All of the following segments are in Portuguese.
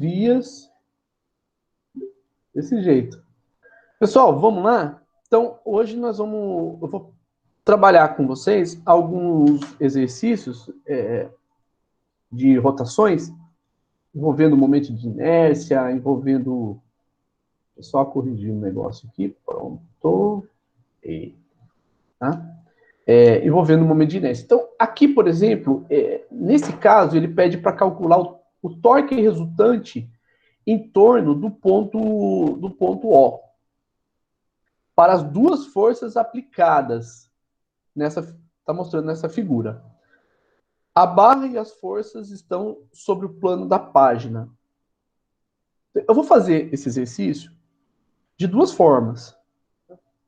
vias, desse jeito. Pessoal, vamos lá? Então, hoje eu vou trabalhar com vocês alguns exercícios de rotações, envolvendo momento de inércia, envolvendo... Só corrigir um negócio aqui, pronto. Tá? Envolvendo o momento de inércia. Então, aqui, por exemplo, nesse caso, ele pede para calcular o torque resultante em torno do ponto O, para as duas forças aplicadas está mostrando nessa figura. A barra e as forças estão sobre o plano da página. Eu vou fazer esse exercício de duas formas.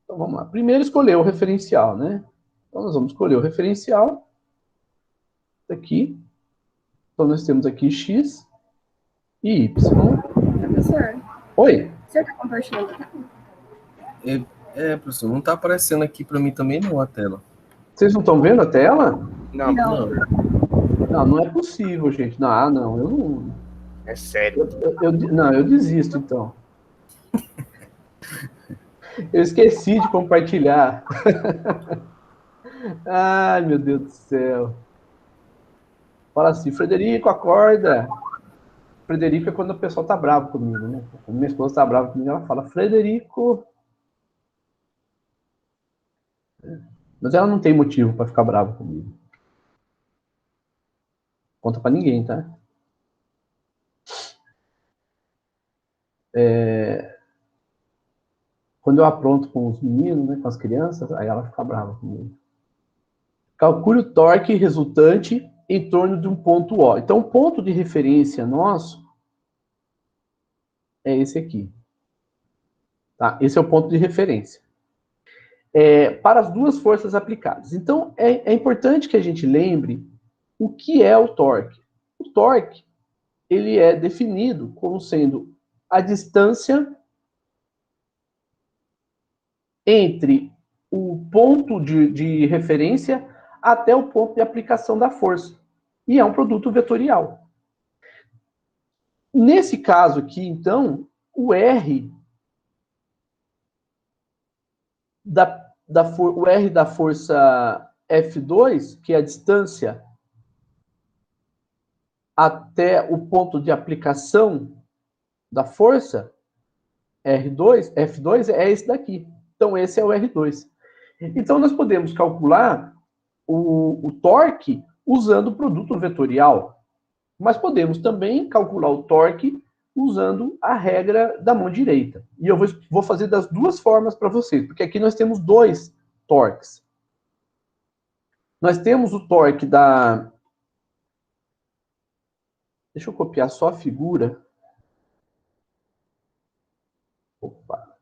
Então vamos lá. Primeiro, escolher o referencial, né? Então nós vamos escolher o referencial. Aqui. Então nós temos aqui X e Y. Professor. Oi. Você está compartilhando a tela? Professor, não está aparecendo aqui para mim também não a tela. Vocês não estão vendo a tela? Não. Não é possível, gente. Não, eu não... É sério. Eu desisto, então. Eu esqueci de compartilhar. Ai, meu Deus do céu. Fala assim, Frederico, acorda. Frederico é quando o pessoal tá bravo comigo, né? Quando minha esposa tá brava comigo, ela fala, Frederico. Mas ela não tem motivo para ficar brava comigo. Conta para ninguém, tá? Quando eu apronto com os meninos, né, com as crianças, aí ela fica brava comigo. Calcule o torque resultante em torno de um ponto O. Então, o ponto de referência nosso é esse aqui. Tá? Esse é o ponto de referência. Para as duas forças aplicadas. Então, é importante que a gente lembre o que é o torque. O torque, ele é definido como sendo a distância entre o ponto de referência até o ponto de aplicação da força. E é um produto vetorial. Nesse caso aqui, então, o R o R da força F2, que é a distância até o ponto de aplicação da força, F2 é esse daqui. Então, esse é o R2. Então, nós podemos calcular o torque usando o produto vetorial, mas podemos também calcular o torque usando a regra da mão direita. E eu vou fazer das duas formas para vocês, porque aqui nós temos dois torques. Nós temos o torque da... Deixa eu copiar só a figura. Opa.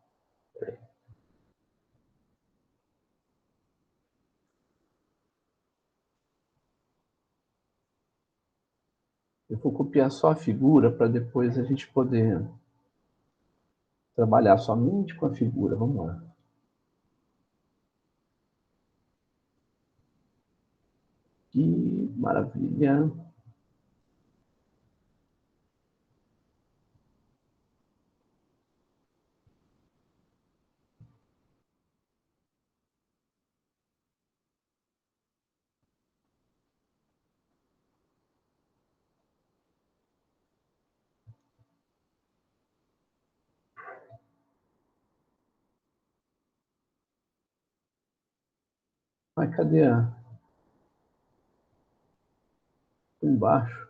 Eu vou copiar só a figura para depois a gente poder trabalhar somente com a figura. Vamos lá. Que maravilha. Ai, cadê a... Embaixo.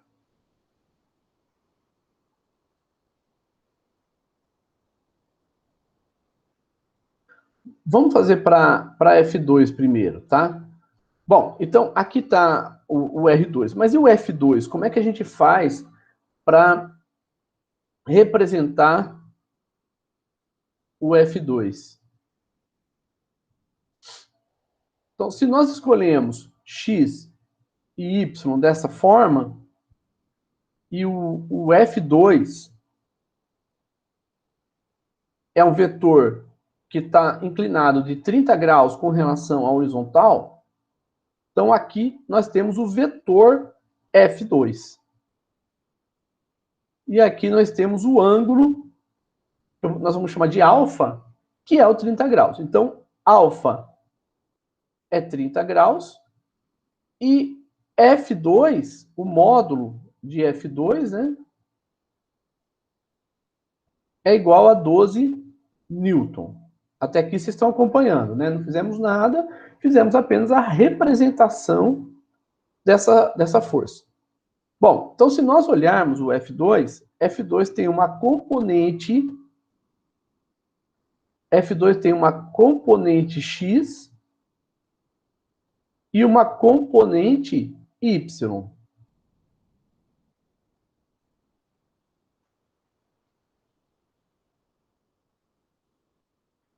Vamos fazer para F2 primeiro, tá? Bom, então aqui está o R2. Mas e o F2? Como é que a gente faz para representar o F2? Então, se nós escolhemos X e Y dessa forma, e o F2 é um vetor que está inclinado de 30 graus com relação à horizontal, então aqui nós temos o vetor F2. E aqui nós temos o ângulo, que nós vamos chamar de alfa, que é o 30 graus. Então, alfa é 30 graus e F2, o módulo de F2, né, é igual a 12 newton. Até aqui vocês estão acompanhando, né? Não fizemos nada, fizemos apenas a representação dessa força. Bom, então se nós olharmos o F2, F2 tem uma componente X e uma componente Y.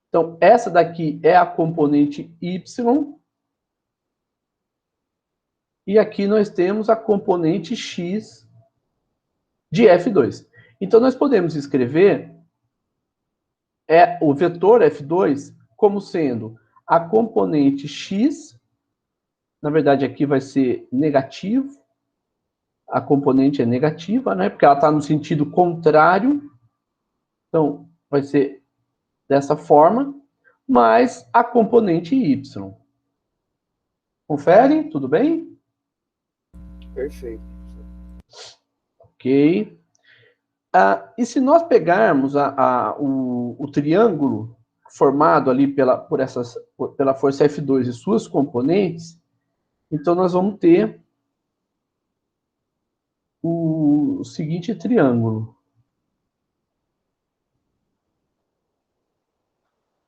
Então, essa daqui é a componente Y. E aqui nós temos a componente X de F2. Então, nós podemos escrever o vetor F2 como sendo a componente X, na verdade aqui vai ser negativo, a componente é negativa, né? Porque ela está no sentido contrário, então vai ser dessa forma, mais a componente Y. Confere? Tudo bem? Perfeito. Ok. E se nós pegarmos o triângulo formado ali pela força F2 e suas componentes, então nós vamos ter o seguinte triângulo.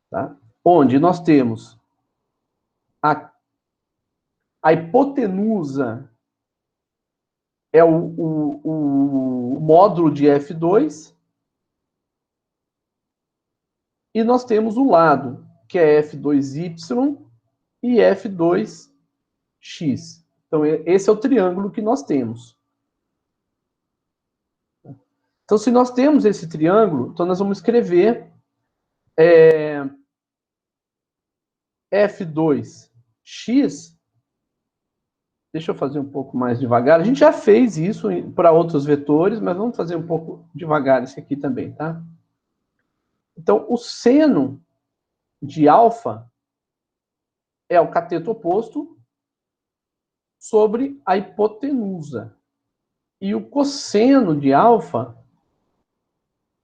Tá? Onde nós temos a hipotenusa é o módulo de F2, e nós temos o lado, que é F2Y e F2X. Então, esse é o triângulo que nós temos. Então, se nós temos esse triângulo, então nós vamos escrever F2X. Deixa eu fazer um pouco mais devagar. A gente já fez isso para outros vetores, mas vamos fazer um pouco devagar esse aqui também, tá? Então, o seno de alfa é o cateto oposto sobre a hipotenusa. E o cosseno de alfa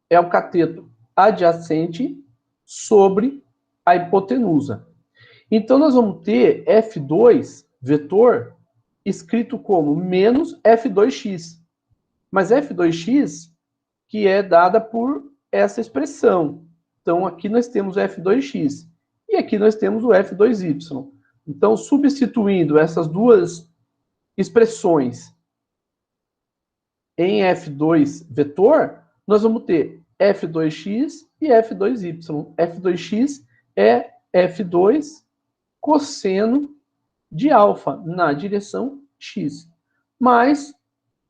é o cateto adjacente sobre a hipotenusa. Então, nós vamos ter F2, vetor, escrito como menos F2x. Mas F2x, que é dada por essa expressão. Então, aqui nós temos o F2x. E aqui nós temos o F2y. Então, substituindo essas duas expressões em F2 vetor, nós vamos ter F2x e F2y. F2x é F2 cosseno de alfa na direção x, mais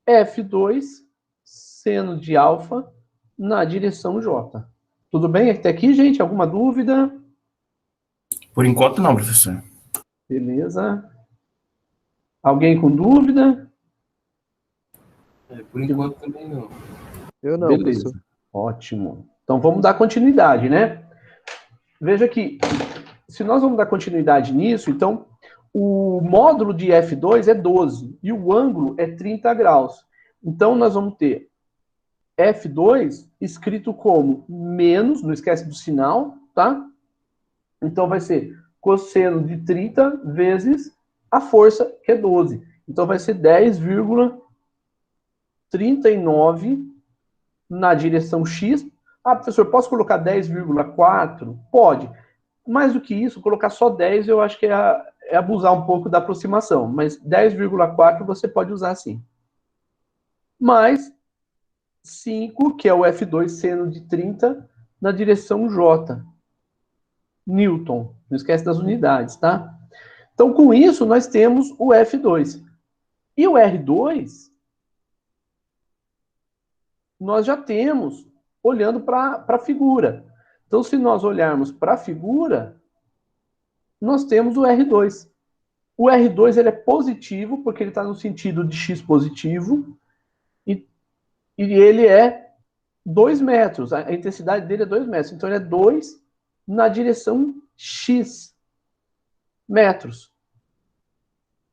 F2 seno de alfa na direção j. Tudo bem até aqui, gente? Alguma dúvida? Por enquanto não, professor. Beleza. Alguém com dúvida? Por enquanto também não. Eu não, Beleza. professor. Ótimo. Então vamos dar continuidade, né? Veja que, se nós vamos dar continuidade nisso, então o módulo de F2 é 12 e o ângulo é 30 graus. Então nós vamos ter F2 escrito como menos, não esquece do sinal, tá? Então vai ser cosseno de 30 vezes a força, que é 12. Então vai ser 10,39 na direção X. Ah, professor, posso colocar 10,4? Pode. Mais do que isso, colocar só 10 eu acho que é abusar um pouco da aproximação. Mas 10,4 você pode usar sim. Mais 5, que é o F2 seno de 30, na direção J. Newton. Não esquece das unidades, tá? Então, com isso, nós temos o F2. E o R2, nós já temos, olhando para a figura. Então, se nós olharmos para a figura, nós temos o R2. O R2 ele é positivo, porque ele está no sentido de x positivo, e ele é 2 metros. A intensidade dele é 2 metros. Então, ele é 2 na direção X metros.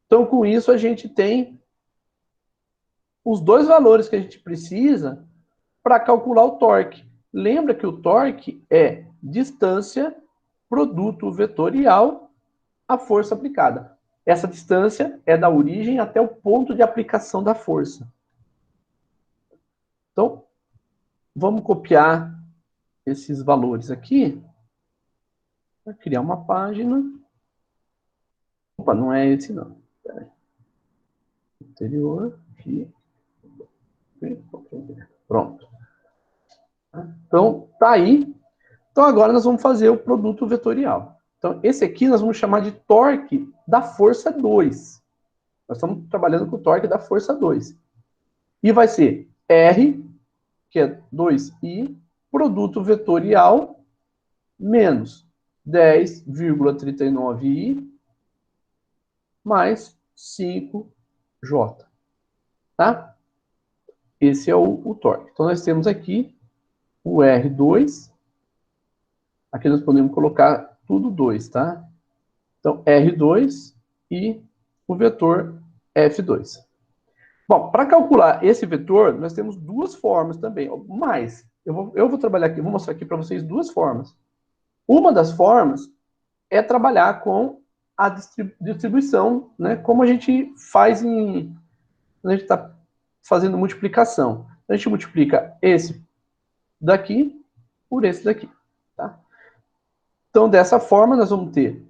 Então, com isso, a gente tem os dois valores que a gente precisa para calcular o torque. Lembra que o torque é distância, produto vetorial, a força aplicada. Essa distância é da origem até o ponto de aplicação da força. Então, vamos copiar esses valores aqui. Vou criar uma página. Opa, não é esse não. Espera aí. Anterior, aqui. Pronto. Então, tá aí. Então, agora nós vamos fazer o produto vetorial. Então, esse aqui nós vamos chamar de torque da força 2. Nós estamos trabalhando com o torque da força 2. E vai ser R, que é 2I, produto vetorial, menos 10,39I, mais 5J. Tá? Esse é o torque. Então, nós temos aqui o R2. Aqui nós podemos colocar tudo 2, tá? Então, R2 e o vetor F2. Bom, para calcular esse vetor, nós temos duas formas também. Mas, eu vou trabalhar aqui, vou mostrar aqui para vocês duas formas. Uma das formas é trabalhar com a distribuição, né? Como a gente faz quando a gente está fazendo multiplicação. A gente multiplica esse daqui por esse daqui, tá? Então, dessa forma, nós vamos ter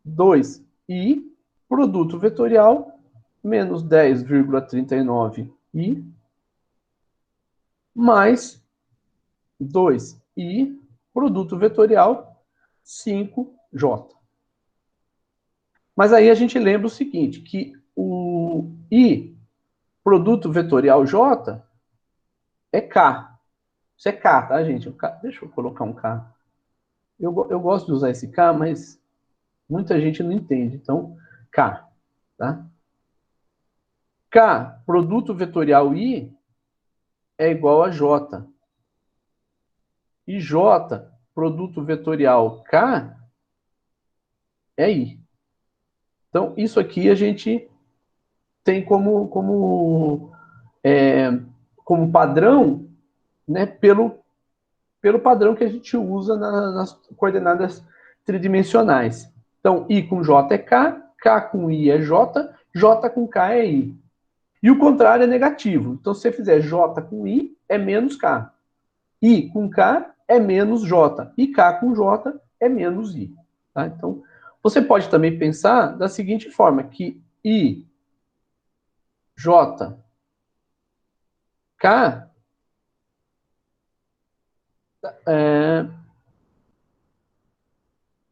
2i, produto vetorial, menos 10,39i, mais 2i, produto vetorial, 5j. Mas aí a gente lembra o seguinte, que o i, produto vetorial j, é k. Isso é k, tá, gente? Deixa eu colocar um k. Eu gosto de usar esse K, mas muita gente não entende. Então, K. Tá? K, produto vetorial I, é igual a J. E J, produto vetorial K, é I. Então, isso aqui a gente tem como padrão, né, pelo padrão que a gente usa nas coordenadas tridimensionais. Então, I com J é K, K com I é J, J com K é I. E o contrário é negativo. Então, se você fizer J com I, é menos K. I com K é menos J. E K com J é menos I. Tá? Então, você pode também pensar da seguinte forma, que I, J, K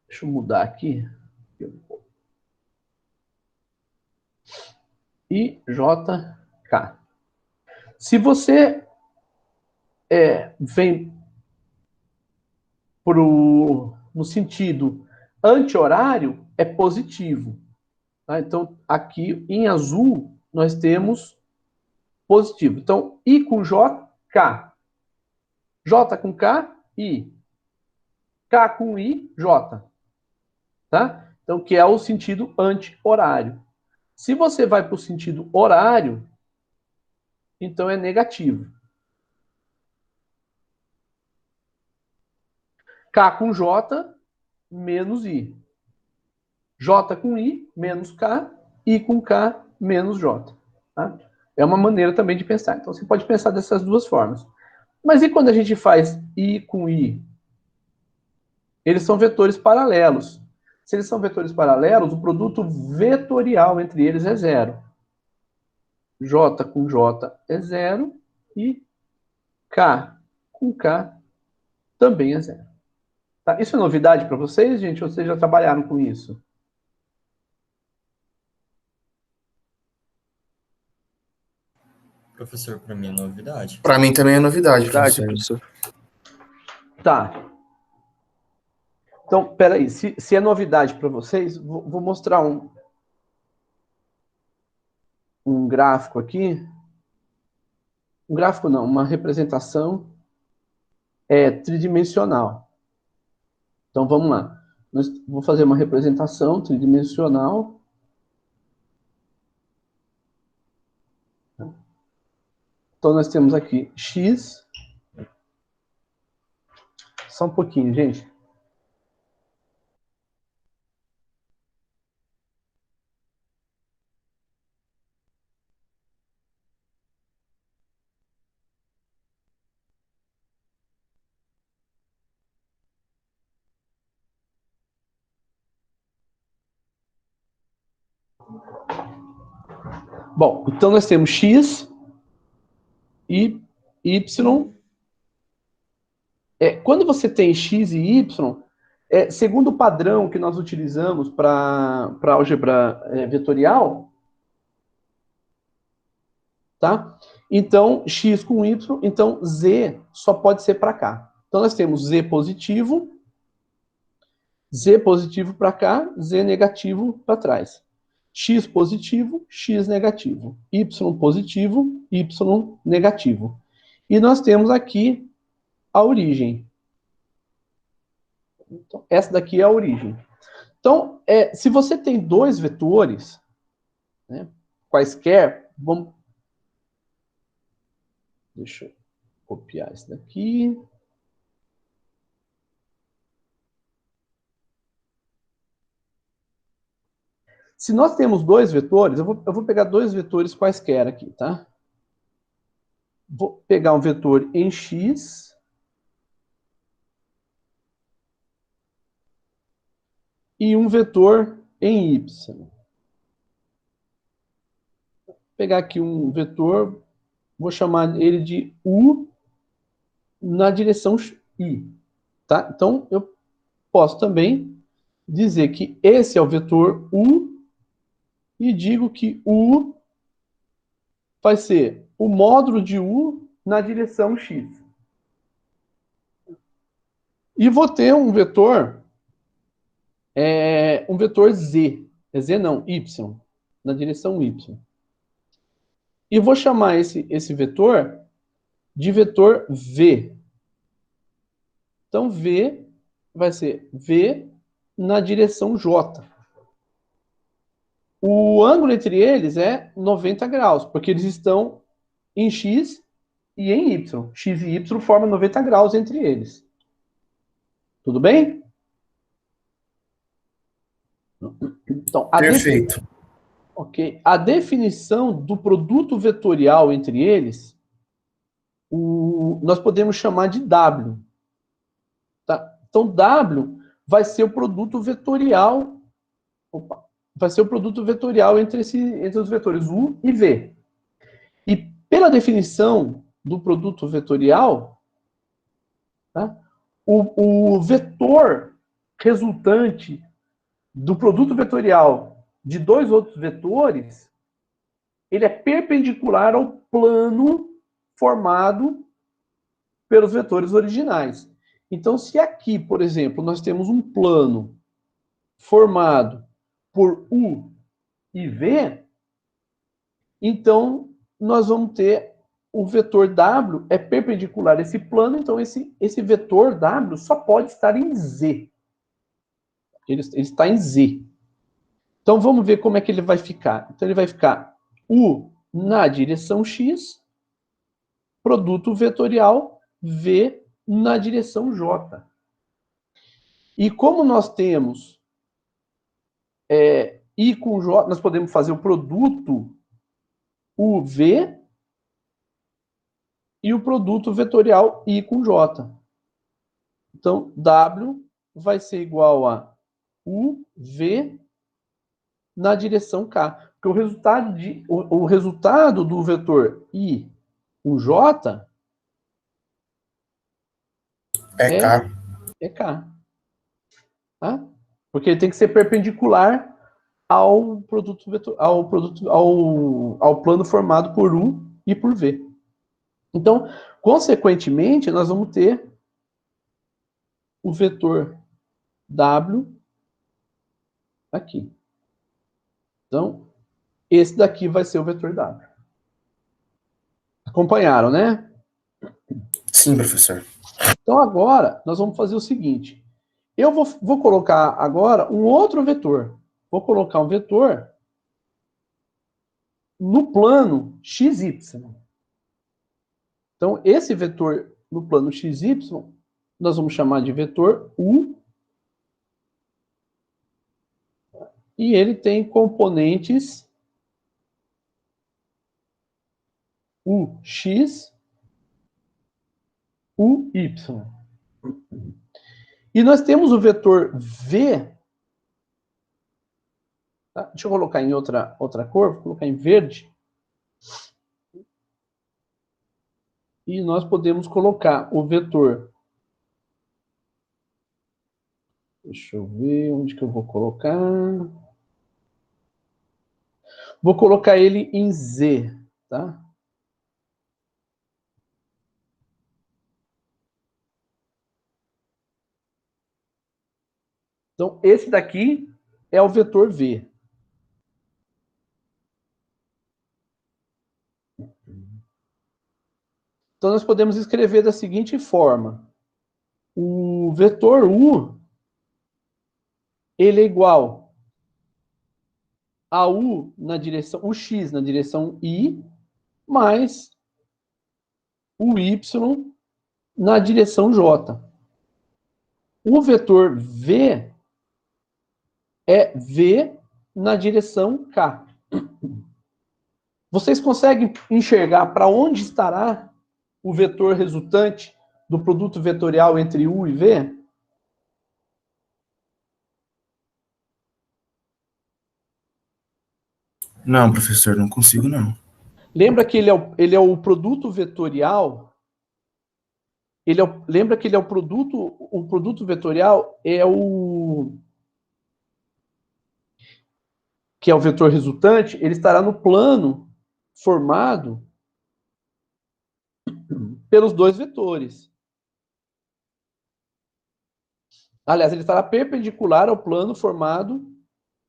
deixa eu mudar aqui. IJK. Se você vem no sentido anti-horário, é positivo. Tá? Então, aqui em azul, nós temos positivo. Então, I com J, K. J com K, I. K com I, J. Tá? Então, que é o sentido anti-horário. Se você vai para o sentido horário, então é negativo. K com J, menos I. J com I, menos K. I com K, menos J. Tá? É uma maneira também de pensar. Então, você pode pensar dessas duas formas. Mas e quando a gente faz I com I? Eles são vetores paralelos. Se eles são vetores paralelos, o produto vetorial entre eles é zero. J com J é zero e K com K também é zero. Tá? Isso é novidade para vocês, gente? Ou vocês já trabalharam com isso? Professor, para mim é novidade. Para mim também é novidade, Verdade, professor. professor. Tá. Então, peraí. Se é novidade para vocês, vou mostrar um gráfico aqui. Um gráfico não, uma representação tridimensional. Então, vamos lá. Vou fazer uma representação tridimensional. Então, nós temos aqui x. Só um pouquinho, gente. Bom, então nós temos x e y. Quando você tem x e y, segundo o padrão que nós utilizamos para álgebra vetorial, tá? Então, x com y, então z só pode ser para cá. Então, nós temos z positivo para cá, z negativo para trás. X positivo, x negativo. Y positivo, y negativo. E nós temos aqui a origem. Então, essa daqui é a origem. Então, se você tem dois vetores, né, quaisquer, vamos... Deixa eu copiar isso daqui. Se nós temos dois vetores, eu vou pegar dois vetores quaisquer aqui, tá? Vou pegar um vetor em x e um vetor em y. Vou pegar aqui um vetor, vou chamar ele de u na direção i, tá? Então, eu posso também dizer que esse é o vetor u e digo que u vai ser o módulo de u na direção x. E vou ter um vetor z. Z não, y, na direção y. E vou chamar esse vetor de vetor v. Então, v vai ser v na direção j. O ângulo entre eles é 90 graus, porque eles estão em x e em y. X e y formam 90 graus entre eles. Tudo bem? Então, Perfeito. Ok. A definição do produto vetorial entre eles, nós podemos chamar de W. Tá? Então, W vai ser o produto vetorial. Vai ser o produto vetorial entre os vetores U e V. E pela definição do produto vetorial, tá? O vetor resultante do produto vetorial de dois outros vetores, ele é perpendicular ao plano formado pelos vetores originais. Então, se aqui, por exemplo, nós temos um plano formado por U e V, então nós vamos ter o vetor W é perpendicular a esse plano, então esse vetor W só pode estar em Z. Ele está em Z. Então vamos ver como é que ele vai ficar. Então ele vai ficar U na direção X, produto vetorial V na direção J. E como nós temos I com J, nós podemos fazer o produto UV e o produto vetorial I com J. Então, W vai ser igual a UV na direção K. Porque o resultado do vetor I com J É K. é K. Tá? Porque ele tem que ser perpendicular ao plano formado por U e por V. Então, consequentemente, nós vamos ter o vetor W aqui. Então, esse daqui vai ser o vetor W. Acompanharam, né? Sim, professor. Então, agora, nós vamos fazer o seguinte. Eu vou colocar agora um outro vetor. Vou colocar um vetor no plano XY. Então, esse vetor no plano XY, nós vamos chamar de vetor U. E ele tem componentes UX, UY. E nós temos o vetor V. Tá? Deixa eu colocar em outra cor, vou colocar em verde. E nós podemos colocar o vetor. Deixa eu ver onde que eu vou colocar. Vou colocar ele em Z, tá? Então, esse daqui é o vetor V. Então, nós podemos escrever da seguinte forma. O vetor U, ele é igual a U na direção, o X na direção I, mais o Y na direção J. O vetor V é V na direção K. Vocês conseguem enxergar para onde estará o vetor resultante do produto vetorial entre U e V? Não, professor, não consigo, não. Lembra que ele é o produto vetorial? Lembra que ele é o produto vetorial é o que é o vetor resultante, ele estará no plano formado pelos dois vetores. Aliás, ele estará perpendicular ao plano formado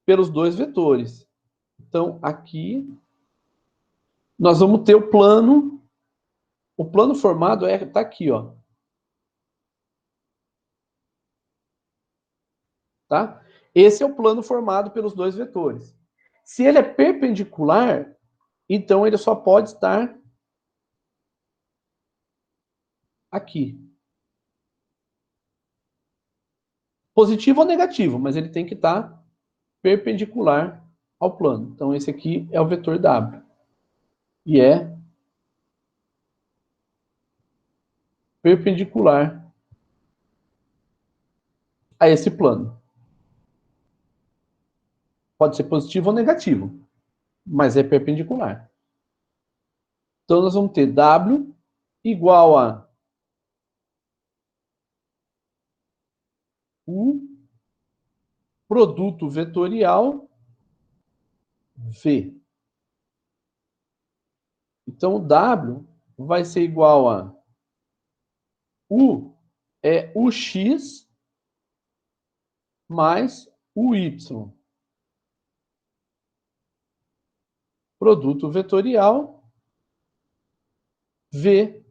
pelos dois vetores. Então, aqui, nós vamos ter o plano formado está aqui, ó. Tá? Esse é o plano formado pelos dois vetores. Se ele é perpendicular, então ele só pode estar aqui. Positivo ou negativo, mas ele tem que estar perpendicular ao plano. Então, esse aqui é o vetor W. E é perpendicular a esse plano. Pode ser positivo ou negativo, mas é perpendicular. Então, nós vamos ter W igual a U produto vetorial V. Então, o W vai ser igual a U é o X mais o Y. Produto vetorial V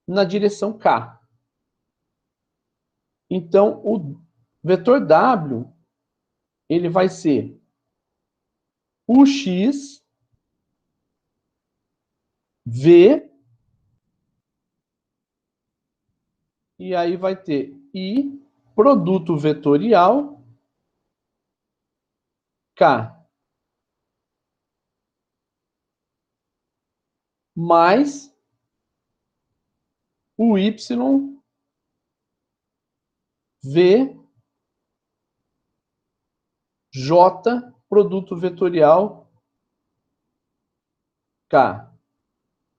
na direção K. Então, o vetor W, ele vai ser o X V, e aí vai ter I, produto vetorial K, mais o Y V J, produto vetorial K.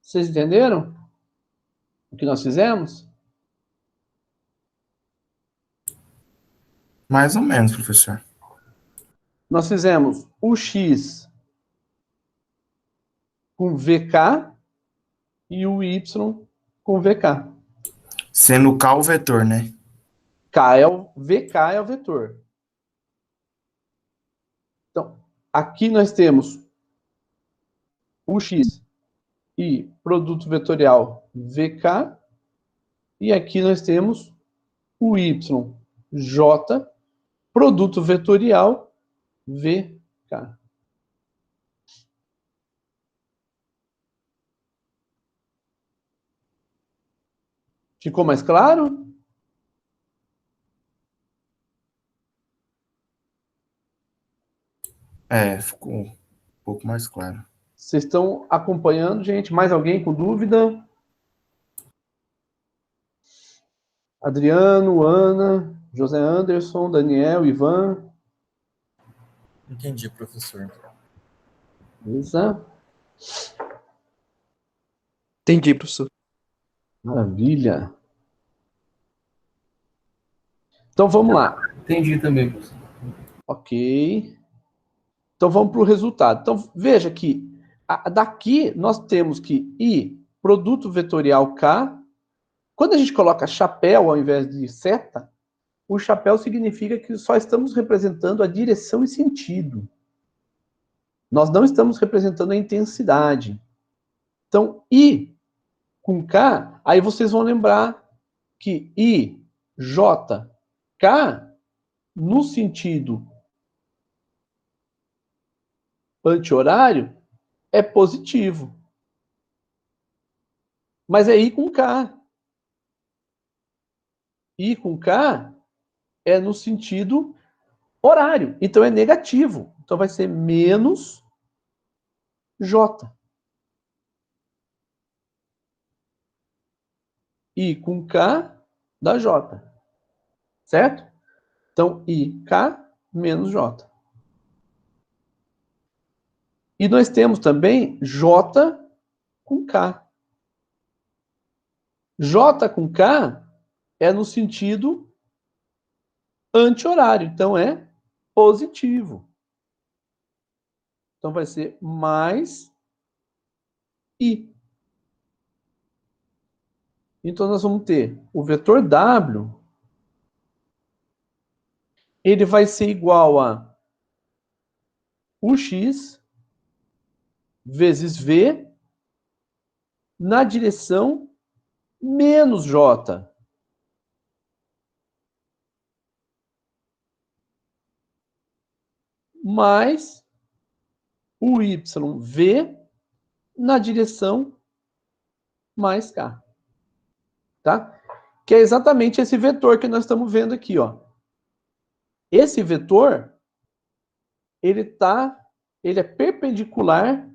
Vocês entenderam o que nós fizemos? Mais ou menos, professor. Nós fizemos o X com VK e o Y com VK. Sendo K o vetor, né? VK é o vetor. Então, aqui nós temos o X I, produto vetorial VK. E aqui nós temos o Y, J, produto vetorial VK. Ficou mais claro? Ficou um pouco mais claro. Vocês estão acompanhando, gente? Mais alguém com dúvida? Adriano, Ana, José Anderson, Daniel, Ivan. Entendi, professor. Beleza? Entendi, professor. Maravilha. Então vamos lá. Entendi também, professor. Ok. Então vamos para o resultado. Então veja que daqui nós temos que I, produto vetorial K. Quando a gente coloca chapéu ao invés de seta, o chapéu significa que só estamos representando a direção e sentido. Nós não estamos representando a intensidade. Então, I com K, aí vocês vão lembrar que I, J, K, no sentido anti-horário, é positivo. Mas é I com K. I com K é no sentido horário. Então é negativo. Então vai ser menos J. I com K dá J. Certo? Então, I, K menos J. E nós temos também J com K. J com K é no sentido anti-horário. Então, é positivo. Então, vai ser mais I. Então, nós vamos ter o vetor W, ele vai ser igual a UX vezes V na direção menos J. Mais o YV na direção mais K. Tá? Que é exatamente esse vetor que nós estamos vendo aqui, ó. Esse vetor, ele é perpendicular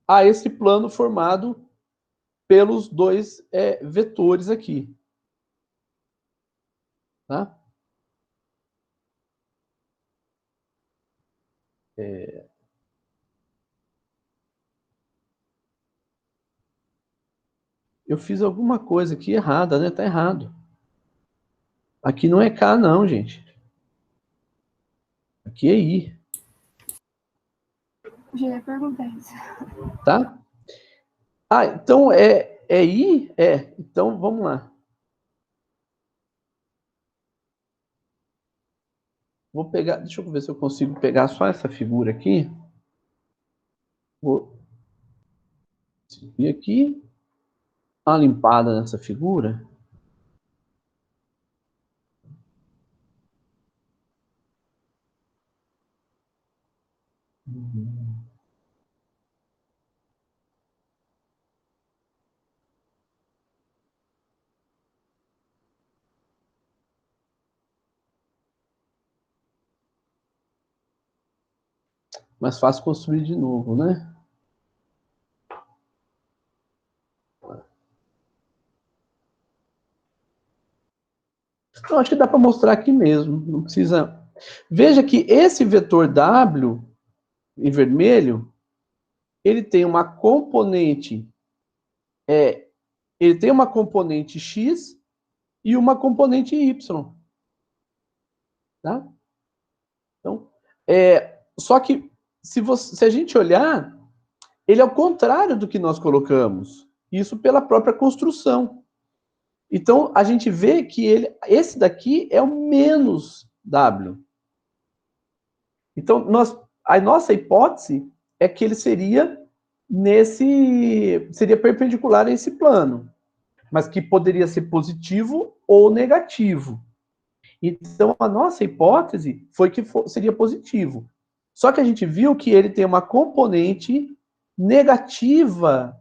a esse plano formado pelos dois vetores aqui. Tá? Eu fiz alguma coisa aqui errada, né? Tá errado. Aqui não é K, não, gente. Aqui é I. Já ia perguntar isso. Tá? Ah, então é I? É. Então, vamos lá. Vou pegar, deixa eu ver se eu consigo pegar só essa figura aqui. Vou subir aqui. Uma limpada nessa figura. Mais fácil construir de novo, né? Eu acho que dá para mostrar aqui mesmo. Não precisa. Veja que esse vetor W em vermelho, ele tem uma componente ele tem uma componente X e uma componente Y. Tá? Então, só que se a gente olhar, ele é o contrário do que nós colocamos. Isso pela própria construção. Então, a gente vê que esse daqui é o menos W. Então, a nossa hipótese é que ele seria seria perpendicular a esse plano, mas que poderia ser positivo ou negativo. Então, a nossa hipótese foi que seria positivo. Só que a gente viu que ele tem uma componente negativa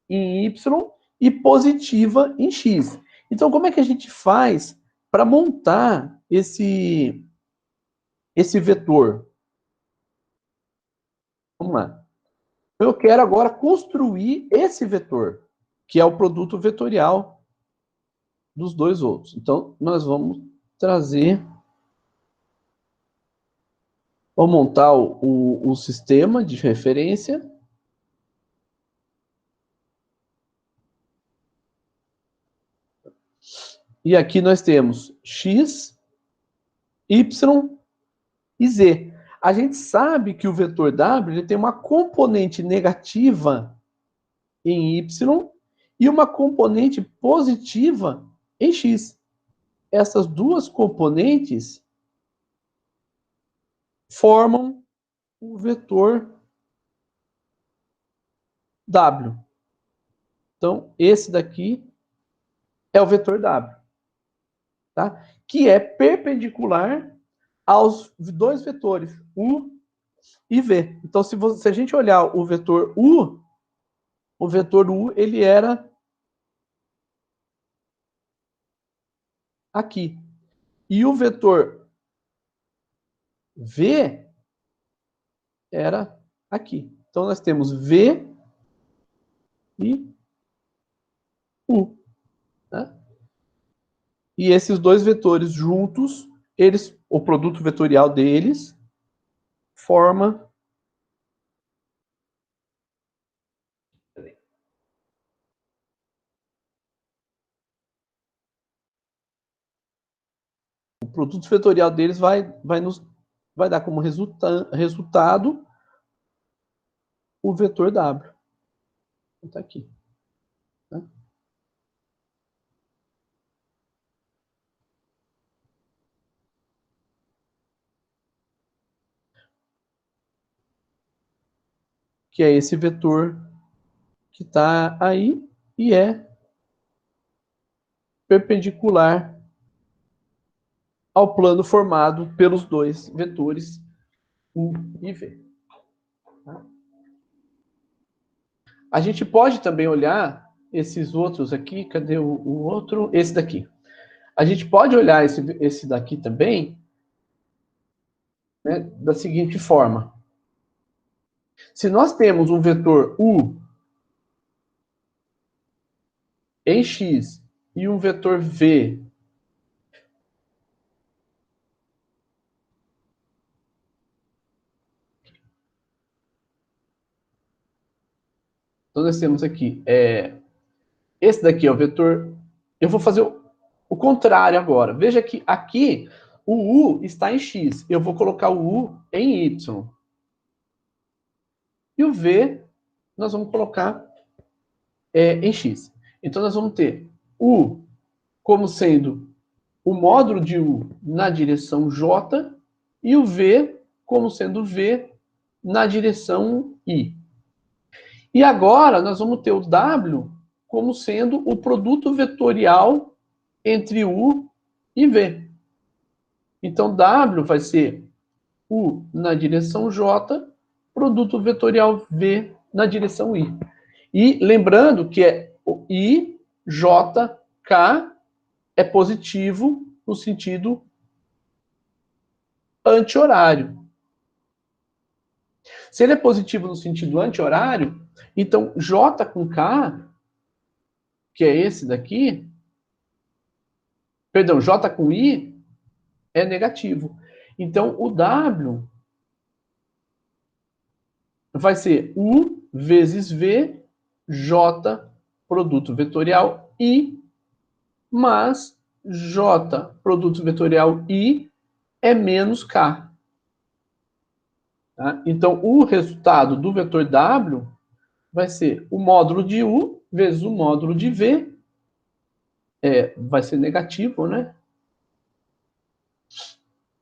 em Y e positiva em X. Então, como é que a gente faz para montar esse vetor? Vamos lá. Eu quero agora construir esse vetor, que é o produto vetorial dos dois outros. Então, nós vamos vamos montar o sistema de referência. E aqui nós temos X, Y e Z. A gente sabe que o vetor W ele tem uma componente negativa em Y e uma componente positiva em X. Essas duas componentes formam o vetor W. Então, esse daqui é o vetor W, tá? Que é perpendicular aos dois vetores, U e V. Então, se a gente olhar o vetor U ele era aqui. E o vetor V era aqui. Então, nós temos V e U. Né? E esses dois vetores juntos, o produto vetorial deles forma o produto vetorial deles vai dar como resultado o vetor W. Está aqui. Tá? Que é esse vetor que está aí e é perpendicular ao plano formado pelos dois vetores U e V. Tá? A gente pode também olhar esses outros aqui, cadê o outro? Esse daqui. A gente pode olhar esse daqui também, né, da seguinte forma. Se nós temos um vetor U em X e um vetor V então nós temos aqui, esse daqui é o vetor, eu vou fazer o contrário agora. Veja que aqui o U está em X, eu vou colocar o U em Y. E o V nós vamos colocar em X. Então nós vamos ter U como sendo o módulo de U na direção J e o V como sendo V na direção I. E agora nós vamos ter o W como sendo o produto vetorial entre U e V. Então W vai ser U na direção J, produto vetorial V na direção I. E lembrando que é o I, J, K é positivo no sentido anti-horário. Se ele é positivo no sentido anti-horário, então J com K, que é esse daqui, perdão, J com I é negativo. Então o W vai ser U vezes V, J, produto vetorial I, mas J, produto vetorial I, é menos K. Tá? Então, o resultado do vetor W vai ser o módulo de U vezes o módulo de V, vai ser negativo, né?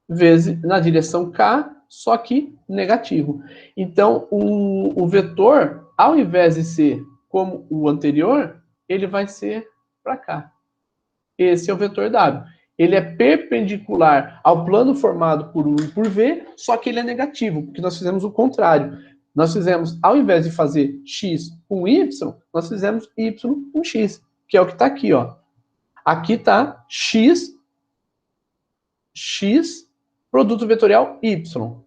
Vezes na direção K, só que negativo. Então, o vetor ao invés de ser como o anterior, ele vai ser para cá. Esse é o vetor W. Ele é perpendicular ao plano formado por U e por V, só que ele é negativo, porque nós fizemos o contrário. Nós fizemos, ao invés de fazer X com Y, nós fizemos Y com X, que é o que está aqui, ó. Aqui está X, produto vetorial Y.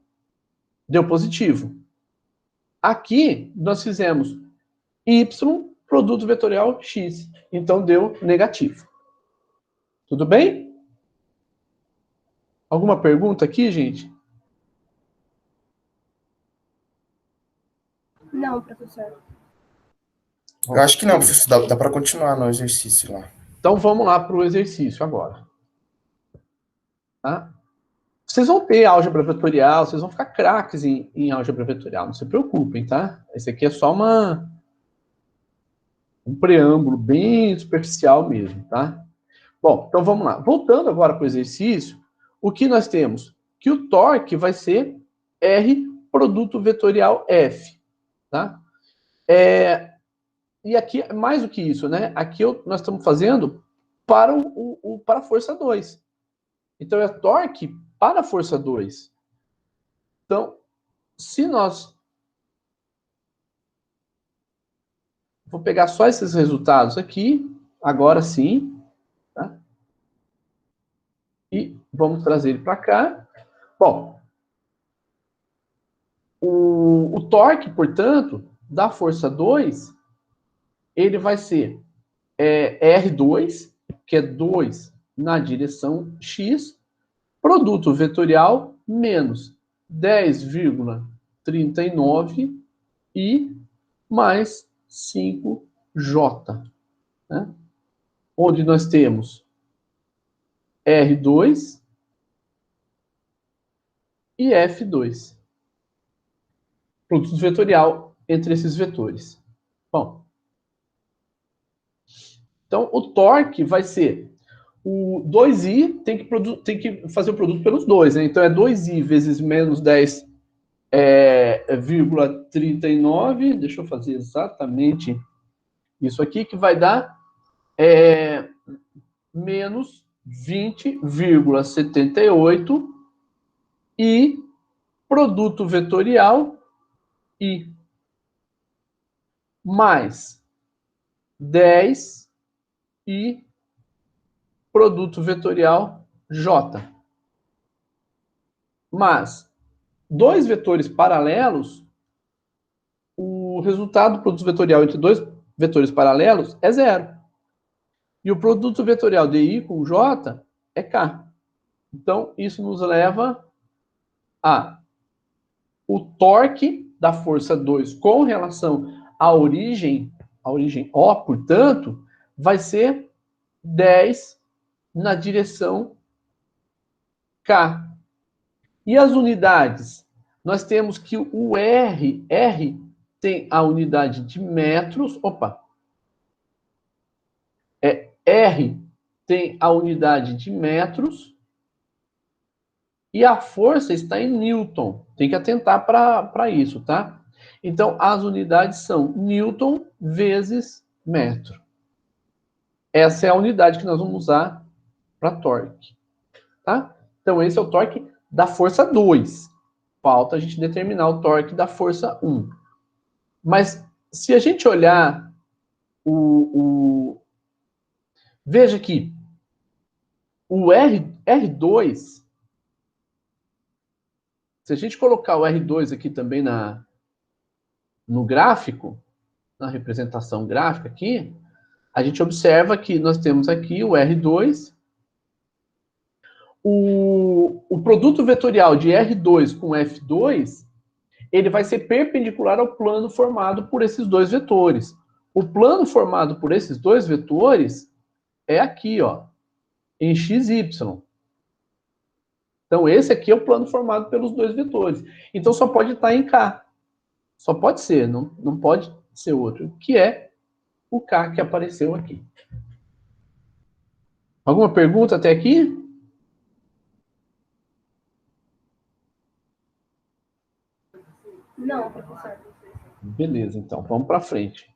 Deu positivo. Aqui, nós fizemos Y, produto vetorial X. Então, deu negativo. Tudo bem? Alguma pergunta aqui, gente? Não, professor. Eu acho que não, professor. Dá para continuar no exercício lá. Então, vamos lá para o exercício agora. Tá? Vocês vão ter álgebra vetorial, vocês vão ficar craques em álgebra vetorial, não se preocupem, tá? Esse aqui é só um preâmbulo bem superficial mesmo, tá? Bom, então vamos lá. Voltando agora para o exercício, o que nós temos? Que o torque vai ser R produto vetorial F, tá? E aqui, mais do que isso, né? Aqui nós estamos fazendo para para a força 2. Então, é torque para a força 2. Então, se nós... Vou pegar só esses resultados aqui, agora sim, tá? E vamos trazer ele para cá. Bom, o torque, portanto, da força 2, ele vai ser R2, que é 2 na direção X, produto vetorial menos 10,39 e mais 5J, né? Onde nós temos R2 e F2. Produto vetorial entre esses vetores. Bom, então o torque vai ser o 2i, tem que fazer o produto pelos dois, né? Então é 2i vezes menos 10,39, deixa eu fazer exatamente isso aqui, que vai dar menos 20,78 e produto vetorial I mais 10 e produto vetorial J. Mas, dois vetores paralelos, o resultado do produto vetorial entre dois vetores paralelos é zero. E o produto vetorial de I com J é K. Então, isso nos leva a o torque da força 2 com relação à origem O, portanto, vai ser 10 na direção K. E as unidades? Nós temos que o R tem a unidade de metros. R tem a unidade de metros e a força está em Newton. Tem que atentar para isso, tá? Então, as unidades são Newton vezes metro. Essa é a unidade que nós vamos usar para torque, tá? Então, esse é o torque da força 2. Falta a gente determinar o torque da força 1. Mas, se a gente olhar veja que o R2, se a gente colocar o R2 aqui também no gráfico, na representação gráfica aqui, a gente observa que nós temos aqui o R2, o produto vetorial de R2 com F2, ele vai ser perpendicular ao plano formado por esses dois vetores. O plano formado por esses dois vetores é aqui, ó, em XY. Então, esse aqui é o plano formado pelos dois vetores. Então, só pode estar em K. Só pode ser, não pode ser outro, que é o K que apareceu aqui. Alguma pergunta até aqui? Não, professor. Beleza, então, vamos para frente.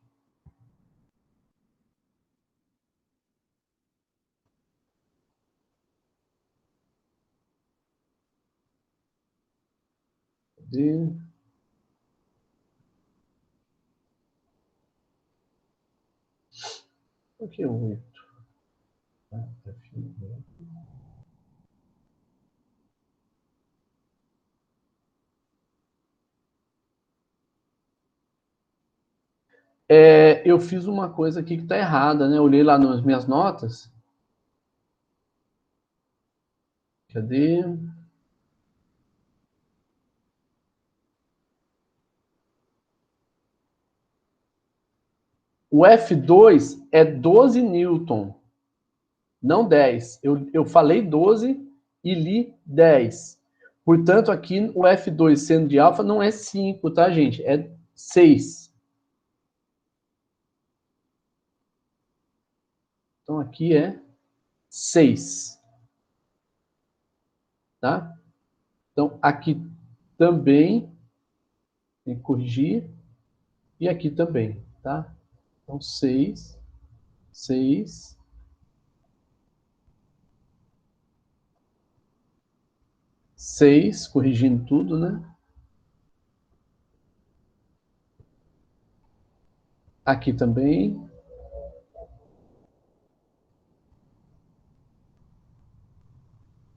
Cadê? Aqui é 8. Eu fiz uma coisa aqui que está errada, né? Eu olhei lá nas minhas notas. Cadê? O F2 é 12 newton, não 10. Eu falei 12 e li 10. Portanto, aqui o F2 sendo de alfa não é 5, tá, gente? É 6. Então, aqui é 6. Tá? Então, aqui também tem que corrigir. E aqui também, tá? Então, 6, 6, 6, corrigindo tudo, né? Aqui também.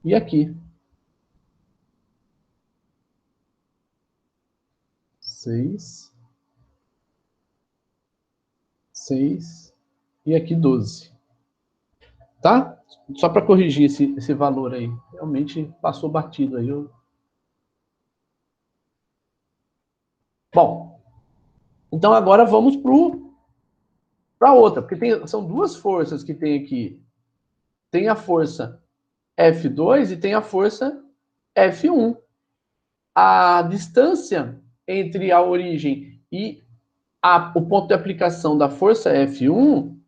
E aqui. 6, 6 e aqui 12. Tá? Só para corrigir esse valor aí. Realmente passou batido aí. Bom, então agora vamos para outra, porque são duas forças que tem aqui. Tem a força F2 e tem a força F1. A distância entre a origem e o ponto de aplicação da força F1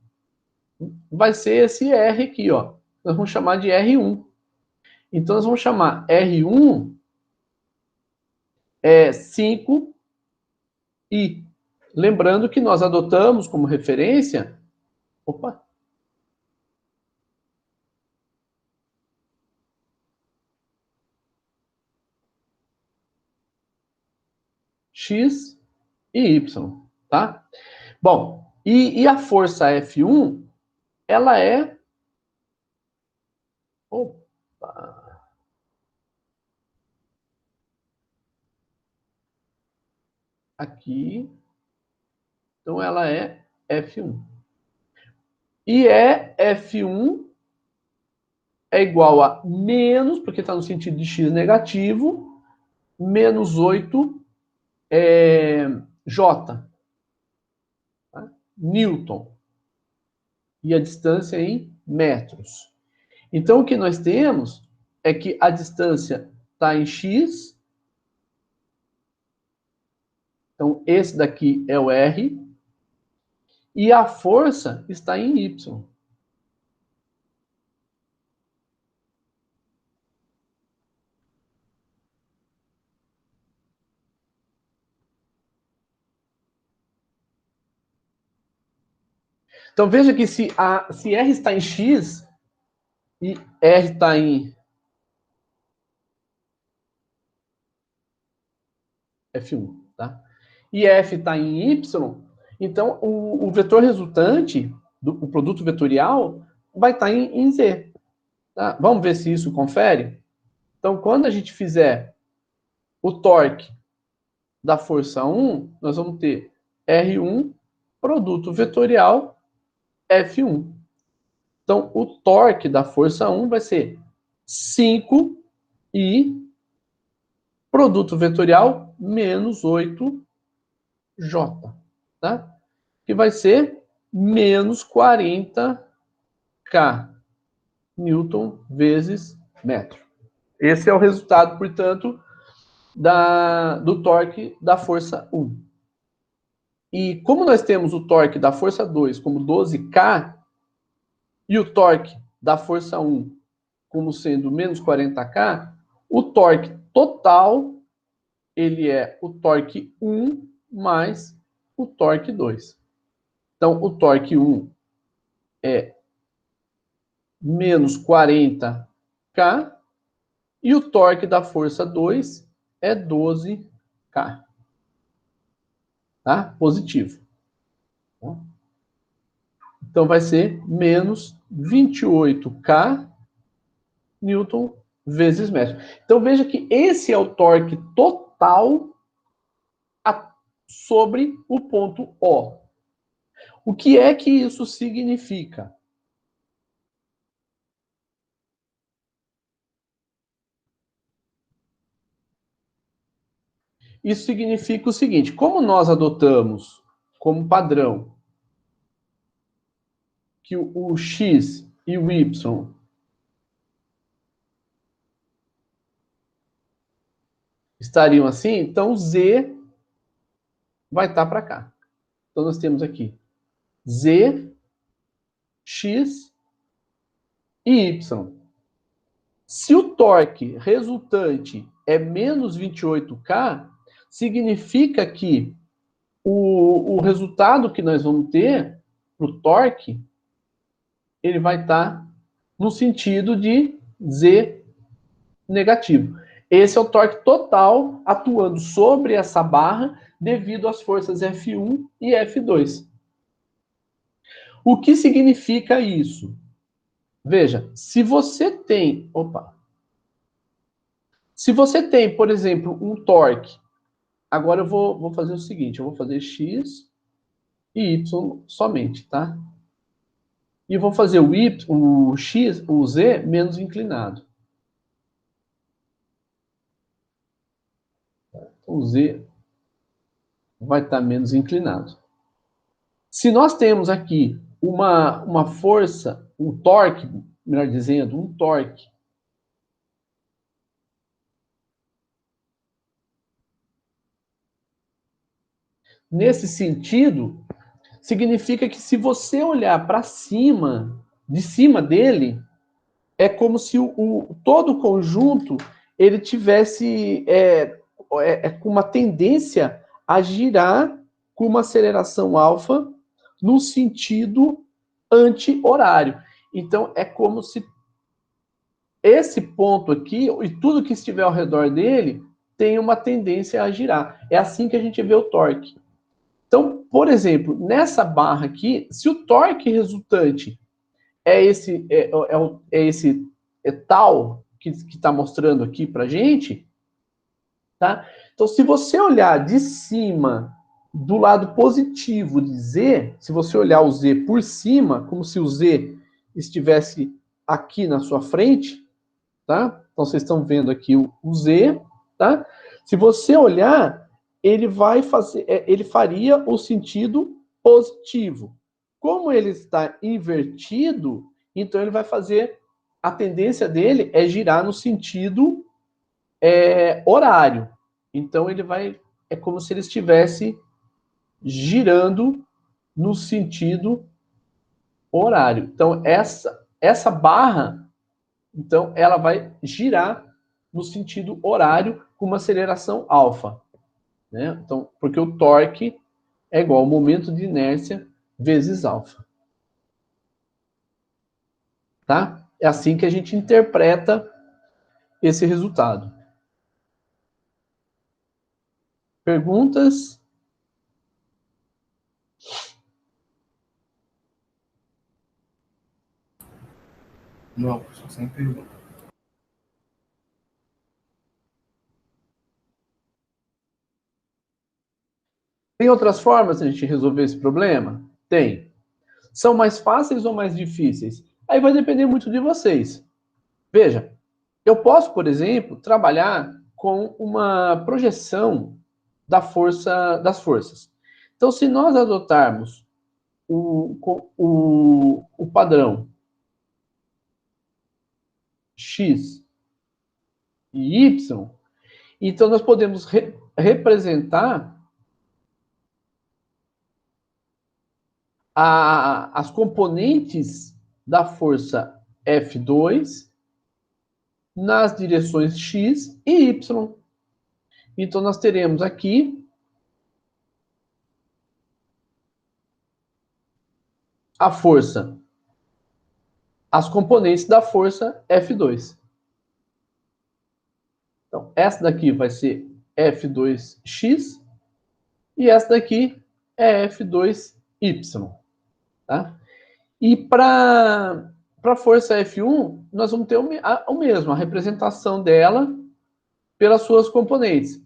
vai ser esse R aqui, ó. Nós vamos chamar de R1. Então, nós vamos chamar R1 5 I. Lembrando que nós adotamos como referência... Opa! X e Y, tá? Bom, e a força F1, ela é... Opa! Aqui. Então, ela é F1. E F1 é igual a menos, porque está no sentido de x negativo, menos 8 J. Tá? Newton. E a distância em metros. Então, o que nós temos é que a distância está em x. Então, esse daqui é o R. E a força está em Y. Então, veja que se R está em X e R está em F1, tá? E F está em Y, então o vetor resultante, o produto vetorial, vai estar em Z. Tá? Vamos ver se isso confere? Então, quando a gente fizer o torque da força 1, nós vamos ter R1, produto vetorial, F1. Então, o torque da força 1 vai ser 5 I, produto vetorial, menos 8 J, tá? Que vai ser menos 40 K, Newton vezes metro. Esse é o resultado, portanto, do torque da força 1. E como nós temos o torque da força 2 como 12K, e o torque da força 1 como sendo menos 40K, o torque total, ele é o torque 1 mais o torque 2. Então, o torque 1 é menos 40K e o torque da força 2 é 12K. Tá? Positivo. Então, vai ser menos 28K Newton vezes metro. Então, veja que esse é o torque total sobre o ponto O. O que é que isso significa? Isso significa o seguinte: como nós adotamos como padrão que o x e o y estariam assim, então z vai estar para cá. Então nós temos aqui z, x e y. Se o torque resultante é menos 28K, significa que o resultado que nós vamos ter para o torque, ele vai estar no sentido de Z negativo. Esse é o torque total atuando sobre essa barra devido às forças F1 e F2. O que significa isso? Veja, se você tem, por exemplo, um torque, agora eu vou fazer o seguinte, eu vou fazer X e Y somente, tá? E vou fazer o Y, o X, o Z menos inclinado. Então, o Z vai estar menos inclinado. Se nós temos aqui uma força, um torque, melhor dizendo, um torque nesse sentido, significa que se você olhar para cima, de cima dele, é como se todo o conjunto ele tivesse com uma tendência a girar com uma aceleração alfa no sentido anti-horário. Então, é como se esse ponto aqui e tudo que estiver ao redor dele tem uma tendência a girar. É assim que a gente vê o torque. Então, por exemplo, nessa barra aqui, se o torque resultante é esse tal que está mostrando aqui para gente, tá? Então, se você olhar de cima do lado positivo de Z, se você olhar o Z por cima, como se o Z estivesse aqui na sua frente, tá? Então, vocês estão vendo aqui o Z, tá? Se você olhar, ele faria o sentido positivo. Como ele está invertido, então ele vai fazer, a tendência dele é girar no sentido horário. Então ele é como se ele estivesse girando no sentido horário. Então essa barra, então ela vai girar no sentido horário com uma aceleração alfa, né? Então, porque o torque é igual ao momento de inércia vezes alfa. Tá? É assim que a gente interpreta esse resultado. Perguntas? Não, sem pergunta. Tem outras formas de a gente resolver esse problema? Tem. São mais fáceis ou mais difíceis? Aí vai depender muito de vocês. Veja, eu posso, por exemplo, trabalhar com uma projeção das forças. Então, se nós adotarmos o padrão X e Y, então nós podemos representar as componentes da força F2 nas direções X e Y. Então, nós teremos aqui a força, as componentes da força F2. Então, essa daqui vai ser F2x e essa daqui é F2y. Tá? E para a força F1, nós vamos ter o mesmo, a representação dela pelas suas componentes.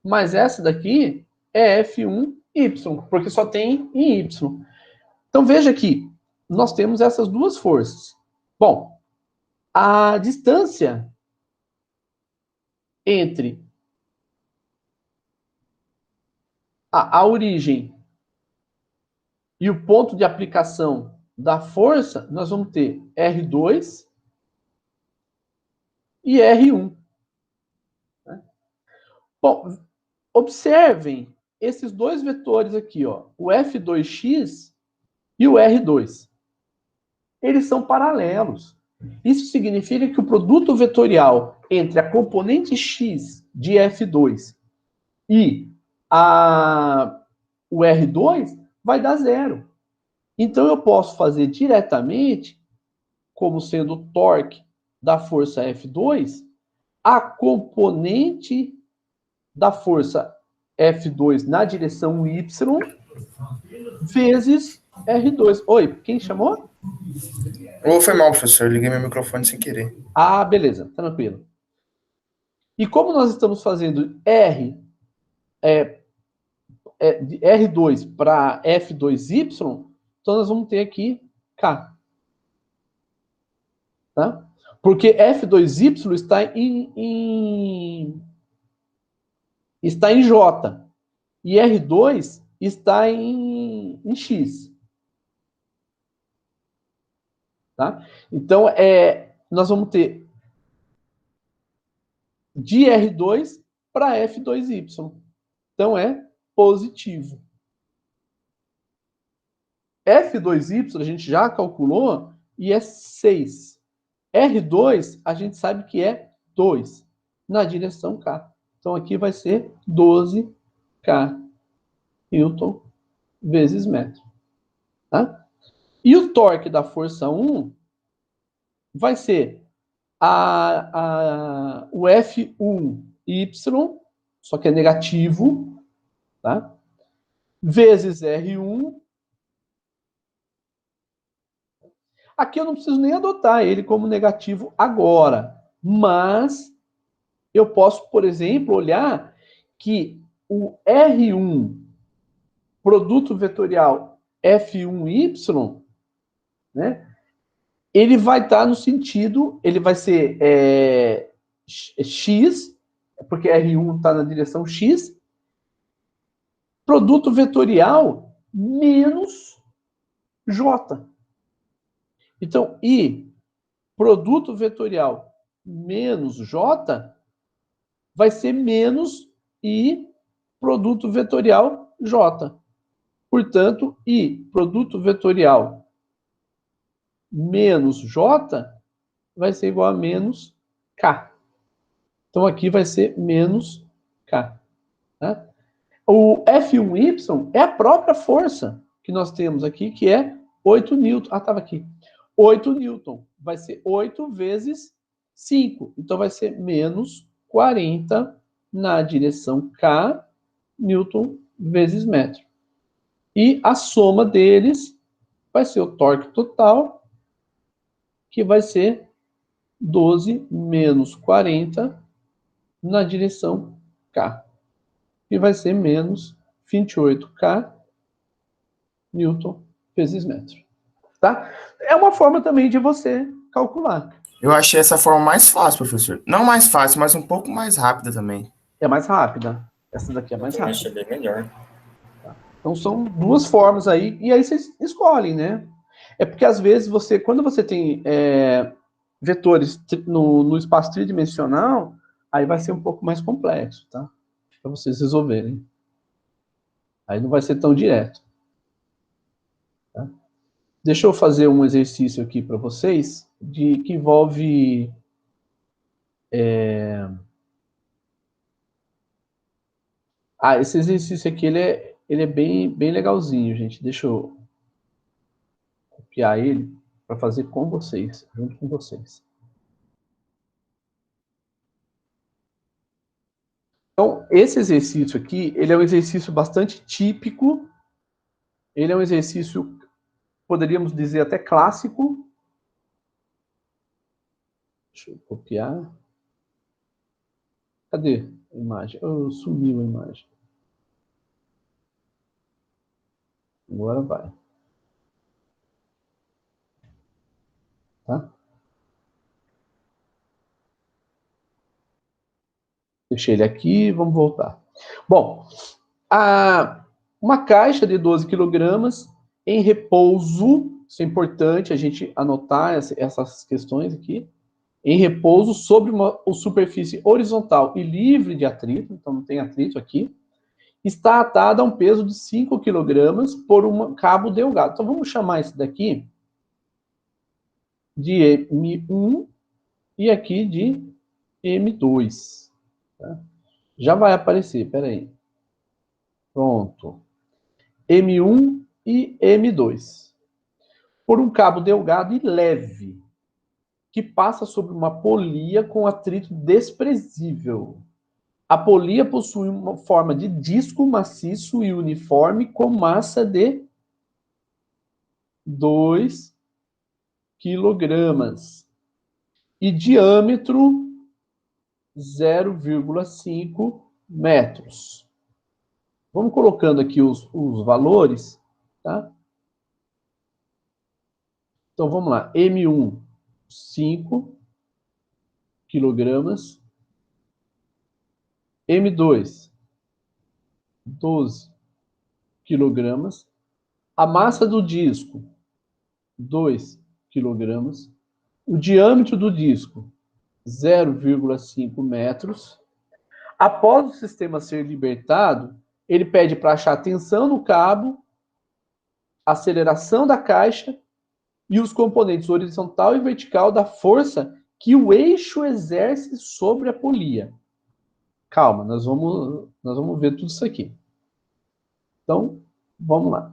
Mas essa daqui é F1y, porque só tem em y. Então, veja aqui, nós temos essas duas forças. Bom, a distância entre a origem e o ponto de aplicação da força, nós vamos ter R2 e R1. Bom, observem esses dois vetores aqui, ó, o F2x e o R2. Eles são paralelos. Isso significa que o produto vetorial entre a componente x de F2 e o R2 vai dar zero. Então, eu posso fazer diretamente, como sendo o torque da força F2, a componente da força F2 na direção Y vezes R2. Oi, quem chamou? Foi mal, professor. Eu liguei meu microfone sem querer. Ah, beleza, tranquilo. E como nós estamos fazendo R2 para F2Y, então nós vamos ter aqui K. Tá? Porque F2Y está em J. E R2 está em X. Tá? Então, nós vamos ter de R2 para F2Y. Então, é positivo. F2Y a gente já calculou e é 6. R2 a gente sabe que é 2 na direção K. Então, aqui vai ser 12K Newton vezes metro. Tá? E o torque da força 1 vai ser o F1Y, só que é negativo, tá? Vezes R1. Aqui eu não preciso nem adotar ele como negativo agora, mas eu posso, por exemplo, olhar que o R1, produto vetorial F1Y, né? Ele vai estar no sentido, ele vai ser X, porque R1 está na direção X, produto vetorial menos J. Então, I, produto vetorial menos J, vai ser menos I, produto vetorial J. Portanto, I, produto vetorial menos J vai ser igual a menos K. Então, aqui vai ser menos K. Tá? O F1Y é a própria força que nós temos aqui, que é 8 newton. Ah, estava aqui. 8 newton. Vai ser 8 vezes 5. Então, vai ser menos 40 na direção K, newton vezes metro. E a soma deles vai ser o torque total, que vai ser 12 menos 40 na direção K. E vai ser menos 28K Newton vezes metro. Tá? É uma forma também de você calcular. Eu achei essa forma mais fácil, professor. Não mais fácil, mas um pouco mais rápida também. É mais rápida. Essa daqui é mais Eu rápida. achei bem melhor. Então são duas formas aí, e aí vocês escolhem, né? É porque às vezes quando você tem vetores no espaço tridimensional, aí vai ser um pouco mais complexo, tá? Para vocês resolverem. Aí não vai ser tão direto. Tá? Deixa eu fazer um exercício aqui para vocês, que envolve... esse exercício aqui, ele é bem legalzinho, gente. Deixa eu copiar ele para fazer com vocês, junto com vocês. Então, esse exercício aqui, ele é um exercício bastante típico, ele é um exercício, poderíamos dizer até clássico. Deixa eu copiar. Cadê a imagem? Oh, sumiu a imagem. Agora vai. Tá? Deixei ele aqui, vamos voltar. Bom, uma caixa de 12 quilogramas em repouso, isso é importante a gente anotar essas questões aqui, em repouso sobre uma superfície horizontal e livre de atrito, então não tem atrito aqui, está atada a um peso de 5 quilogramas por um cabo delgado. Então vamos chamar isso daqui de M1 e aqui de M2. Tá? Já vai aparecer, peraí. Pronto. M1 e M2. Por um cabo delgado e leve, que passa sobre uma polia com atrito desprezível. A polia possui uma forma de disco maciço e uniforme com massa de 2 quilogramas e diâmetro 0,5 metros. Vamos colocando aqui os valores, tá? Então, vamos lá. M1, 5 quilogramas. M2, 12 quilogramas. A massa do disco, 2 quilogramas. O diâmetro do disco, 0,5 metros. Após o sistema ser libertado, ele pede para achar tensão no cabo, aceleração da caixa e os componentes horizontal e vertical da força que o eixo exerce sobre a polia. Calma, nós vamos ver tudo isso aqui. Então, vamos lá.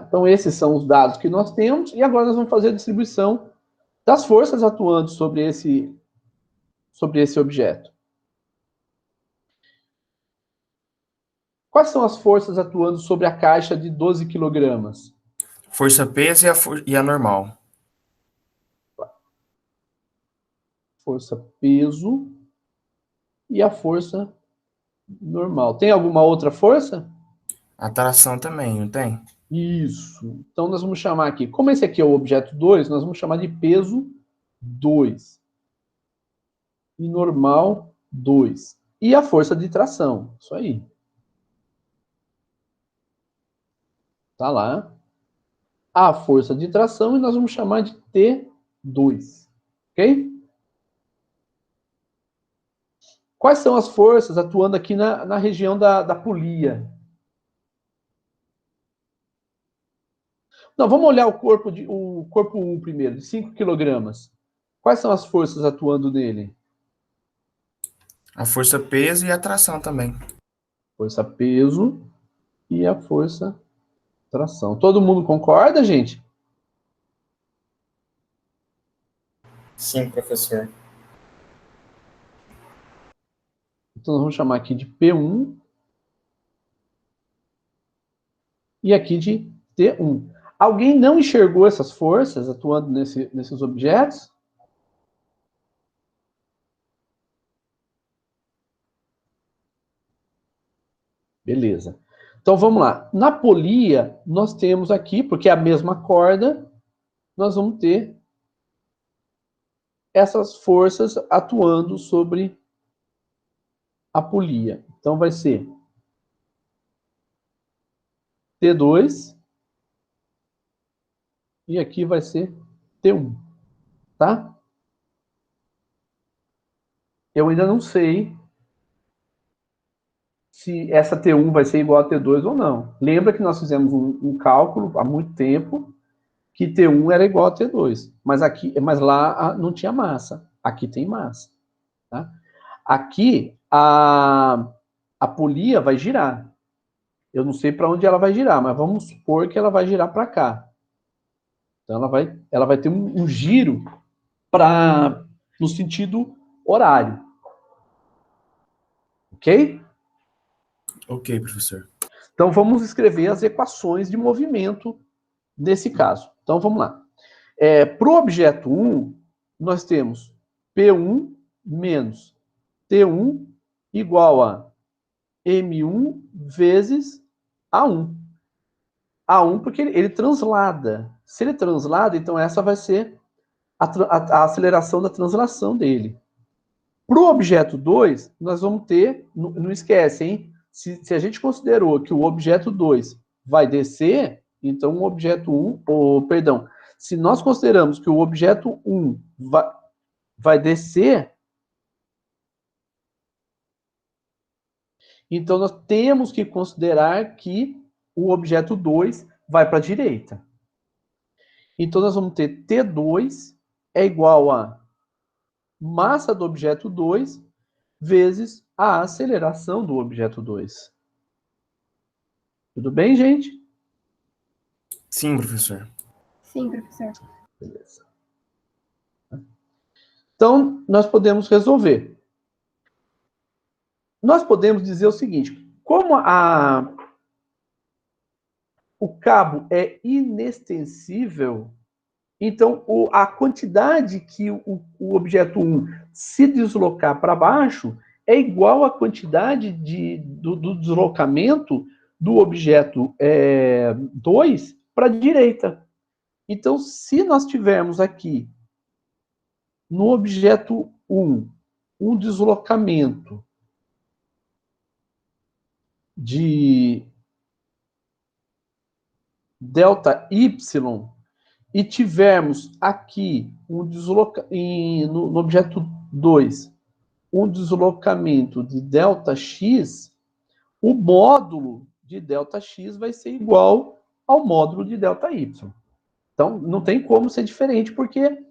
Então, esses são os dados que nós temos, e agora nós vamos fazer a distribuição das forças atuando sobre esse objeto. Quais são as forças atuando sobre a caixa de 12 quilogramas? Força peso e a normal. Força peso e a força normal. Tem alguma outra força? A tração também, não tem? Isso. Então, nós vamos chamar aqui, como esse aqui é o objeto 2, nós vamos chamar de peso 2. E normal 2. E a força de tração. Isso aí. Tá lá. A força de tração e nós vamos chamar de T2. Ok? Quais são as forças atuando aqui na região da polia? Não, vamos olhar o corpo 1 primeiro, de 5 quilogramas. Quais são as forças atuando nele? A força peso e a tração também. Força peso e a força tração. Todo mundo concorda, gente? Sim, professor. Então, nós vamos chamar aqui de P1 e aqui de T1. Alguém não enxergou essas forças atuando nesses objetos? Beleza. Então, vamos lá. Na polia, nós temos aqui, porque é a mesma corda, nós vamos ter essas forças atuando sobre a polia. Então, vai ser T2 e aqui vai ser T1, tá? Eu ainda não sei se essa T1 vai ser igual a T2 ou não. Lembra que nós fizemos um cálculo há muito tempo que T1 era igual a T2, mas lá não tinha massa. Aqui tem massa, tá? Aqui a polia vai girar. Eu não sei para onde ela vai girar, mas vamos supor que ela vai girar para cá. Então ela vai ter um giro no sentido horário. Ok? Ok, professor. Então vamos escrever as equações de movimento nesse caso. Então vamos lá. Para o objeto 1, nós temos P1 menos T1 igual a M1 vezes A1. A1 porque ele translada. Se ele translada, então essa vai ser a aceleração da translação dele. Para o objeto 2, nós vamos ter, não esquece, hein? Se a gente considerou que o objeto 2 vai descer, então o objeto 1, perdão, se nós consideramos que o objeto 1 vai descer, então nós temos que considerar que o objeto 2 vai para a direita. Então nós vamos ter T2 é igual a massa do objeto 2 vezes a aceleração do objeto 2. Tudo bem, gente? Sim, professor. Sim, professor. Beleza. Então, nós podemos resolver. Nós podemos dizer o seguinte, como o cabo é inextensível, então a quantidade que o objeto 1 se deslocar para baixo é igual à quantidade do deslocamento do objeto 2 para a direita. Então, se nós tivermos aqui no objeto 1 um deslocamento de delta y e tivermos aqui no objeto 2 um deslocamento de delta x, o módulo de delta x vai ser igual ao módulo de delta y. Então, não tem como ser diferente, porque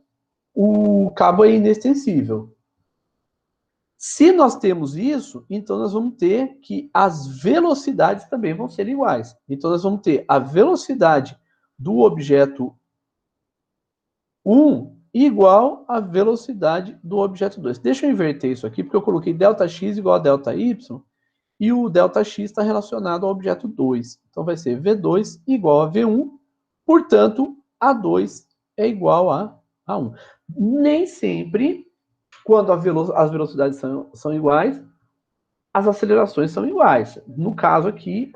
o cabo é inextensível. Se nós temos isso, então nós vamos ter que as velocidades também vão ser iguais. Então, nós vamos ter a velocidade do objeto 1 igual à velocidade do objeto 2. Deixa eu inverter isso aqui, porque eu coloquei Δx igual a Δy, e o Δx está relacionado ao objeto 2. Então, vai ser V2 igual a V1, portanto, A2 é igual a A1. Nem sempre, quando as velocidades são iguais, as acelerações são iguais. No caso aqui,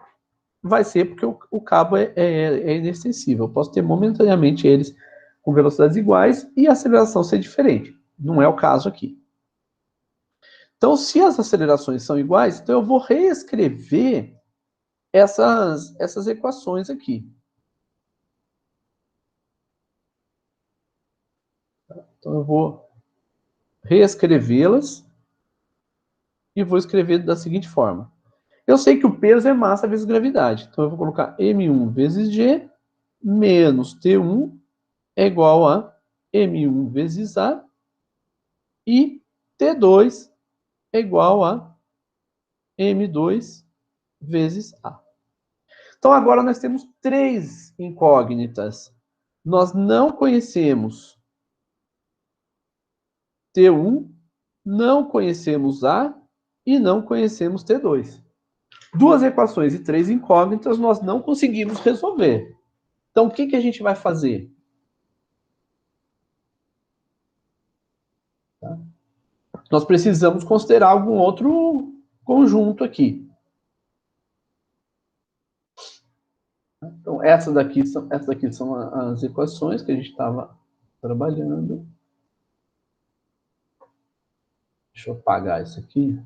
vai ser porque o cabo é inextensível. Eu posso ter momentaneamente eles com velocidades iguais e a aceleração ser diferente. Não é o caso aqui. Então, se as acelerações são iguais, então eu vou reescrever essas equações aqui. Então, eu vou reescrevê-las e vou escrever da seguinte forma. Eu sei que o peso é massa vezes gravidade. Então, eu vou colocar M1 vezes G menos T1 é igual a M1 vezes A e T2 é igual a M2 vezes A. Então, agora nós temos 3 incógnitas. Nós não conhecemos T1, não conhecemos A e não conhecemos T2. 2 equações e 3 incógnitas nós não conseguimos resolver. Então, o que a gente vai fazer? Tá? Nós precisamos considerar algum outro conjunto aqui. Então, essas daqui são as equações que a gente estava trabalhando. Deixa eu apagar isso aqui.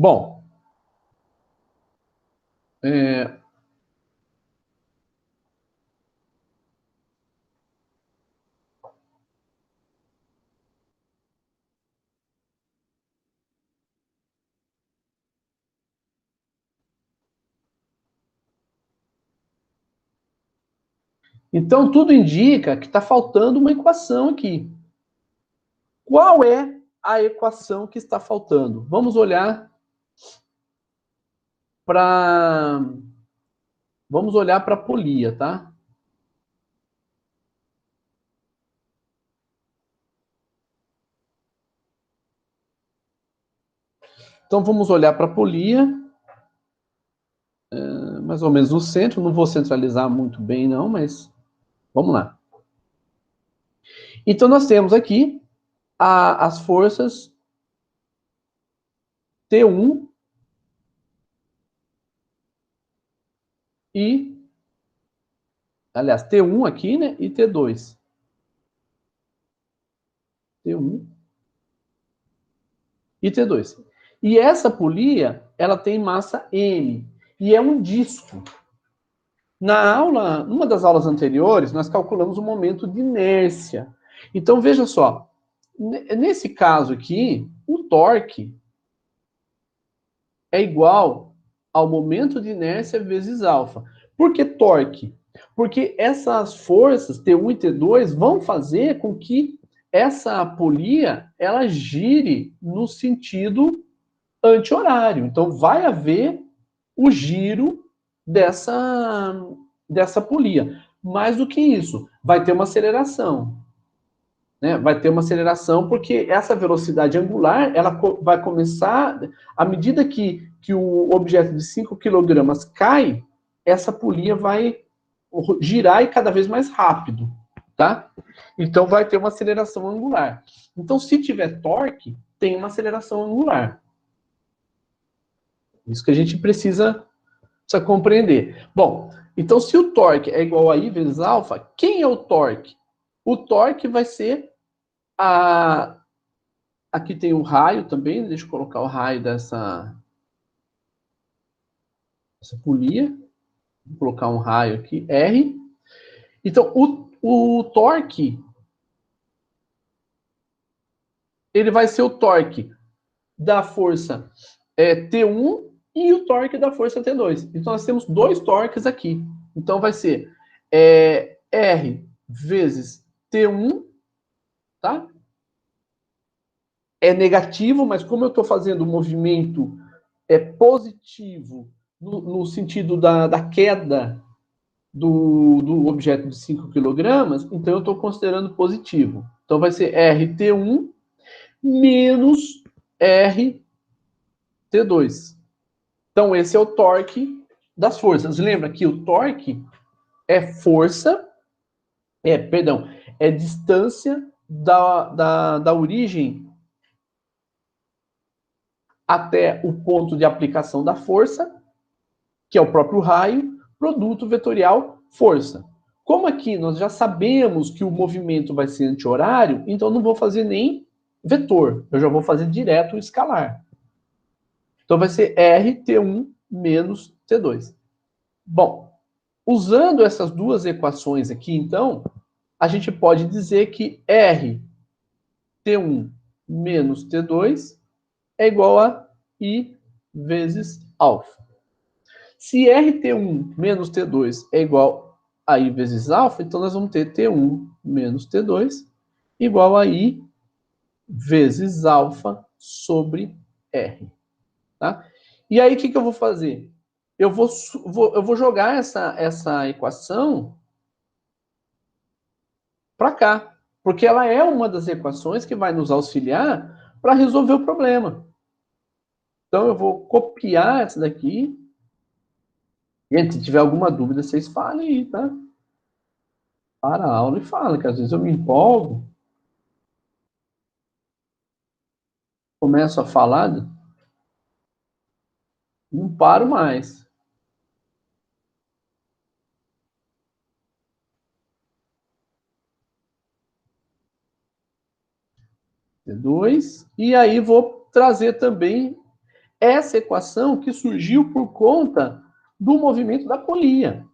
Bom, então tudo indica que está faltando uma equação aqui. Qual é a equação que está faltando. Vamos olhar para a polia, tá? Então, vamos olhar para a polia, mais ou menos no centro. Não vou centralizar muito bem, não, mas vamos lá. Então, nós temos aqui as forças T1 e... Aliás, T1 aqui, né? E T2. T1 e T2. E essa polia, ela tem massa M. E é um disco. Numa das aulas anteriores, nós calculamos o momento de inércia. Então, veja só. Nesse caso aqui, o torque é igual ao momento de inércia vezes alfa. Por que torque? Porque essas forças, T1 e T2, vão fazer com que essa polia, ela gire no sentido anti-horário. Então, vai haver o giro dessa polia. Mais do que isso, vai ter uma aceleração. Né? Vai ter uma aceleração porque essa velocidade angular, ela vai começar, à medida que o objeto de 5 kg cai, essa polia vai girar e cada vez mais rápido, tá? Então vai ter uma aceleração angular. Então, se tiver torque, tem uma aceleração angular. Isso que a gente precisa compreender. Bom, então se o torque é igual a I vezes alfa, quem é o torque? O torque vai ser aqui tem o raio também, deixa eu colocar o raio dessa polia. Vou colocar um raio aqui, R. Então, o torque, ele vai ser o torque da força T1 e o torque da força T2. Então, nós temos dois torques aqui. Então, vai ser R vezes T1, tá? É negativo, mas como eu estou fazendo o movimento positivo no sentido da queda do objeto de 5 kg, então eu estou considerando positivo. Então vai ser RT1 menos RT2. Então esse é o torque das forças. Lembra que o torque é força, é distância da origem até o ponto de aplicação da força, que é o próprio raio, produto vetorial força. Como aqui nós já sabemos que o movimento vai ser anti-horário, então não vou fazer nem vetor, eu já vou fazer direto o escalar. Então vai ser RT1 menos T2. Bom, usando essas duas equações aqui, então, a gente pode dizer que RT1 menos T2 é igual a I vezes alfa. Se RT1 menos T2 é igual a I vezes alfa, então nós vamos ter T1 menos T2 igual a I vezes alfa sobre R. Tá? E aí, o que eu vou fazer? Eu vou jogar essa equação para cá, porque ela é uma das equações que vai nos auxiliar para resolver o problema. Então, eu vou copiar essa daqui. Gente, se tiver alguma dúvida, vocês falem aí, tá? Para a aula e fala, que às vezes eu me empolgo, começo a falar, não paro mais. T2, e aí vou trazer também essa equação que surgiu por conta do movimento da polia.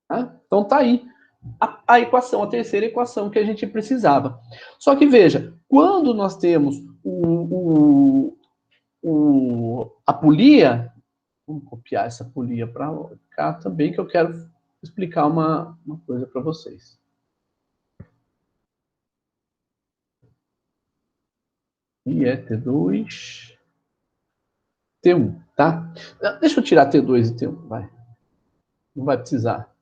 Tá? Então tá aí a equação, a terceira equação que a gente precisava. Só que veja, quando nós temos a polia, vamos copiar essa polia para cá também, que eu quero explicar uma coisa para vocês. E é T2, T1, tá? Deixa eu tirar T2 e T1, vai. Não vai precisar.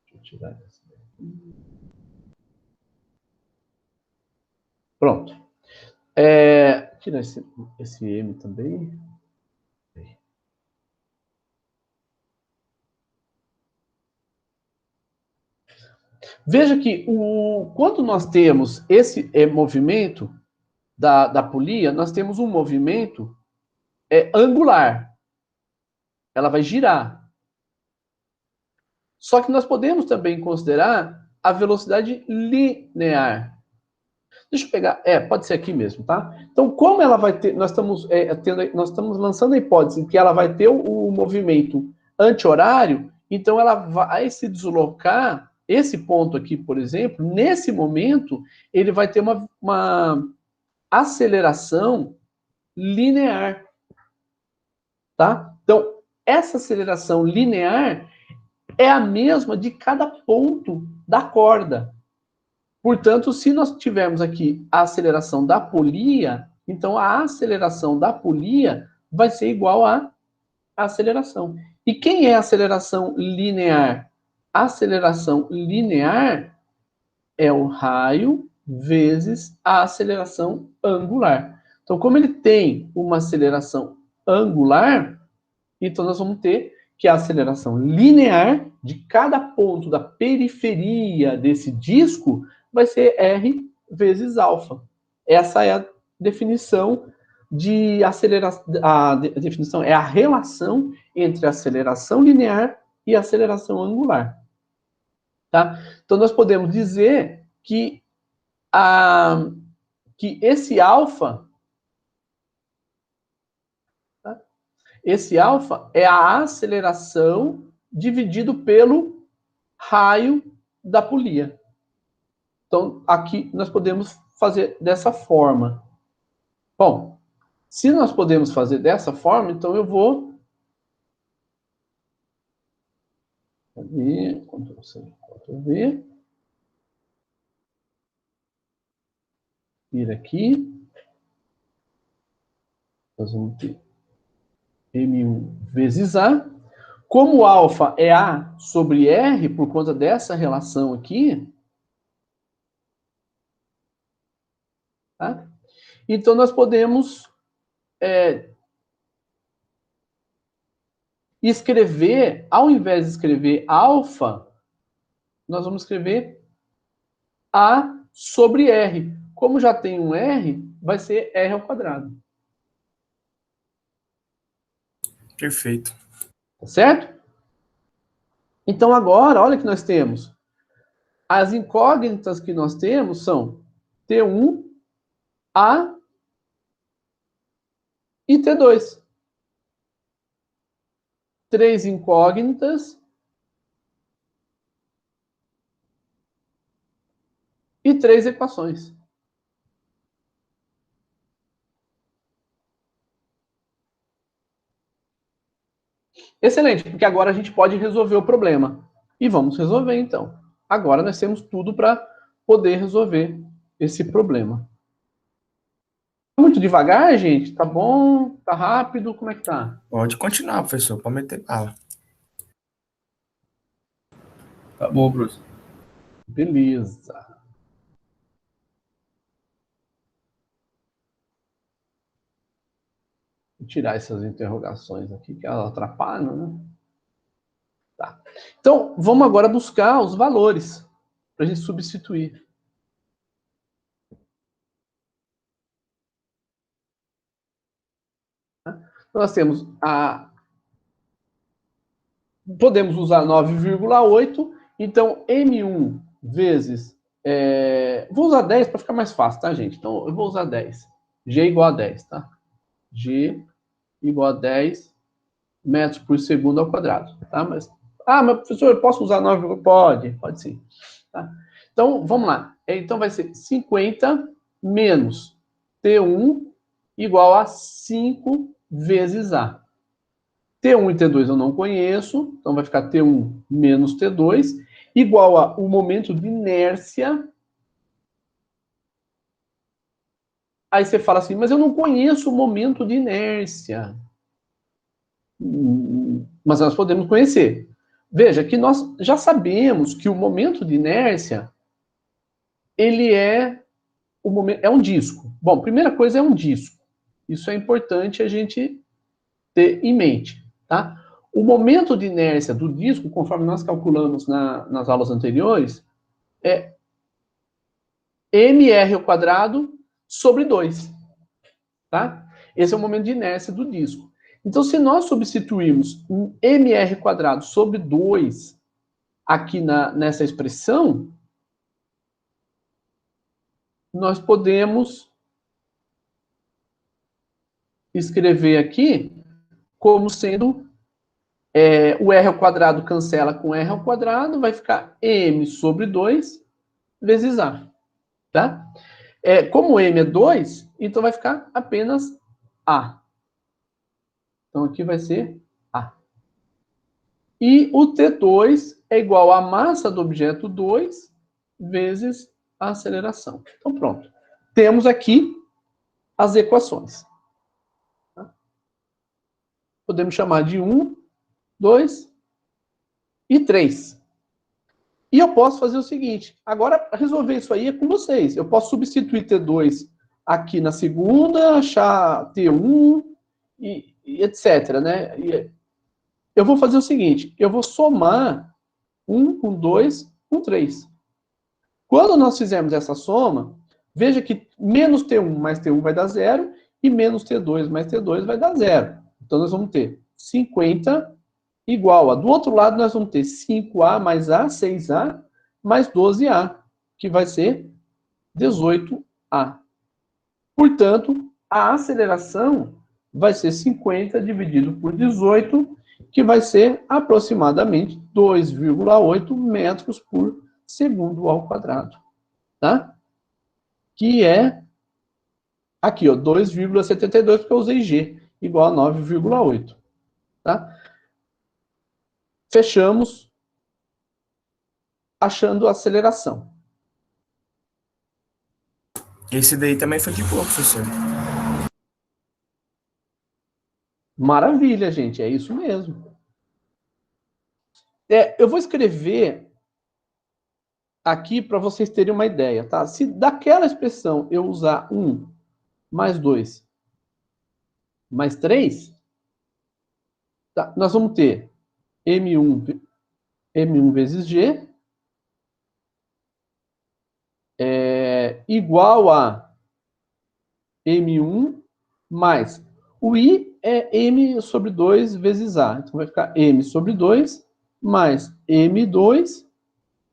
Deixa eu tirar essa daqui. Pronto. Tira esse M também. Veja que quando nós temos esse movimento da polia, nós temos um movimento angular. Ela vai girar. Só que nós podemos também considerar a velocidade linear. Deixa eu pegar, pode ser aqui mesmo, tá? Então, como ela vai ter, nós estamos lançando a hipótese que ela vai ter o movimento anti-horário, então ela vai se deslocar, esse ponto aqui, por exemplo, nesse momento, ele vai ter uma aceleração linear, tá? Então, essa aceleração linear é a mesma de cada ponto da corda. Portanto, se nós tivermos aqui a aceleração da polia, então a aceleração da polia vai ser igual à aceleração. E quem é a aceleração linear? A aceleração linear é o raio vezes a aceleração angular. Então, como ele tem uma aceleração angular, então nós vamos ter que a aceleração linear de cada ponto da periferia desse disco vai ser R vezes alfa. Essa é a definição de aceleração. A definição é a relação entre a aceleração linear e a aceleração angular. Tá? Então, nós podemos dizer que esse alfa, tá? Esse alfa é a aceleração dividido pelo raio da polia. Então, aqui nós podemos fazer dessa forma. Bom, se nós podemos fazer dessa forma, então eu vou... Ctrl+C, Ctrl+V. Ir aqui. Nós vamos ter M1 vezes A. Como alfa é A sobre R, por conta dessa relação aqui, tá? Então, nós podemos escrever, ao invés de escrever alfa, nós vamos escrever A sobre R. Como já tem um R, vai ser R ao quadrado. Perfeito. Tá certo? Então, agora, olha o que nós temos. As incógnitas que nós temos são T1, A e T2. 3 incógnitas e 3 equações. Excelente, porque agora a gente pode resolver o problema. E vamos resolver, então. Agora nós temos tudo para poder resolver esse problema. Muito devagar, gente? Tá bom? Tá rápido? Como é que tá? Pode continuar, professor. Pode meter bala. Tá bom, professor. Beleza. Vou tirar essas interrogações aqui, que elas atrapalham, né? Tá. Então, vamos agora buscar os valores para a gente substituir. Nós temos podemos usar 9,8, então M1 vezes... vou usar 10 para ficar mais fácil, tá, gente? Então, eu vou usar 10. G igual a 10, tá? G igual a 10 metros por segundo ao quadrado, tá? Mas professor, eu posso usar 9? Pode sim. Tá? Então, vamos lá. Então, vai ser 50 menos T1 igual a 5 vezes A. T1 e T2 eu não conheço, então vai ficar T1 menos T2, igual a o momento de inércia. Aí você fala assim, mas eu não conheço o momento de inércia. Mas nós podemos conhecer. Veja que nós já sabemos que o momento de inércia, ele é um disco. Bom, primeira coisa é um disco. Isso é importante a gente ter em mente, tá? O momento de inércia do disco, conforme nós calculamos nas aulas anteriores, é mr ao quadrado sobre 2, tá? Esse é o momento de inércia do disco. Então, se nós substituirmos um mr quadrado sobre 2 aqui nessa expressão, nós podemos escrever aqui como sendo o r ao quadrado cancela com r ao quadrado, vai ficar m sobre 2 vezes a. Tá? Como m é 2, então vai ficar apenas a. Então aqui vai ser a. E o T2 é igual à massa do objeto 2 vezes a aceleração. Então pronto. Temos aqui as equações. Podemos chamar de 1, 2 e 3. E eu posso fazer o seguinte, agora resolver isso aí é com vocês. Eu posso substituir T2 aqui na segunda, achar T1 e etc, né? Eu vou fazer o seguinte, eu vou somar 1 com 2 com 3. Quando nós fizermos essa soma, veja que menos T1 mais T1 vai dar 0 e menos T2 mais T2 vai dar 0. Então nós vamos ter 50 igual a, do outro lado nós vamos ter 5A mais A, 6A, mais 12A, que vai ser 18A. Portanto, a aceleração vai ser 50 dividido por 18, que vai ser aproximadamente 2,8 metros por segundo ao quadrado. Tá? Que é aqui, ó, 2,72, porque eu usei G, igual a 9,8. Tá? Fechamos achando a aceleração. Esse daí também foi de boa, professor. Maravilha, gente, é isso mesmo. Eu vou escrever aqui para vocês terem uma ideia, tá? Se daquela expressão eu usar 1 mais 2 mais 3, tá? Nós vamos ter M1 vezes G igual a M1 mais o I é M sobre 2 vezes A. Então vai ficar M sobre 2 mais M2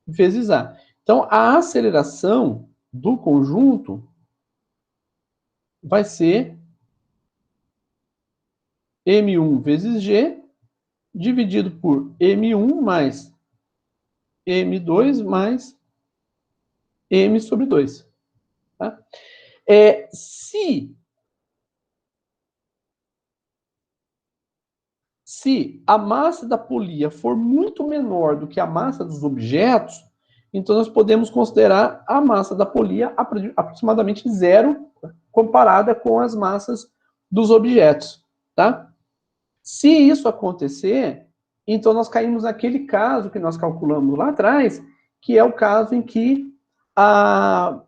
vezes A. Então a aceleração do conjunto vai ser M1 vezes G dividido por M1 mais M2 mais M sobre 2. Tá? Se a massa da polia for muito menor do que a massa dos objetos, então nós podemos considerar a massa da polia aproximadamente zero comparada com as massas dos objetos. Tá? Se isso acontecer, então nós caímos naquele caso que nós calculamos lá atrás, que é o caso em que a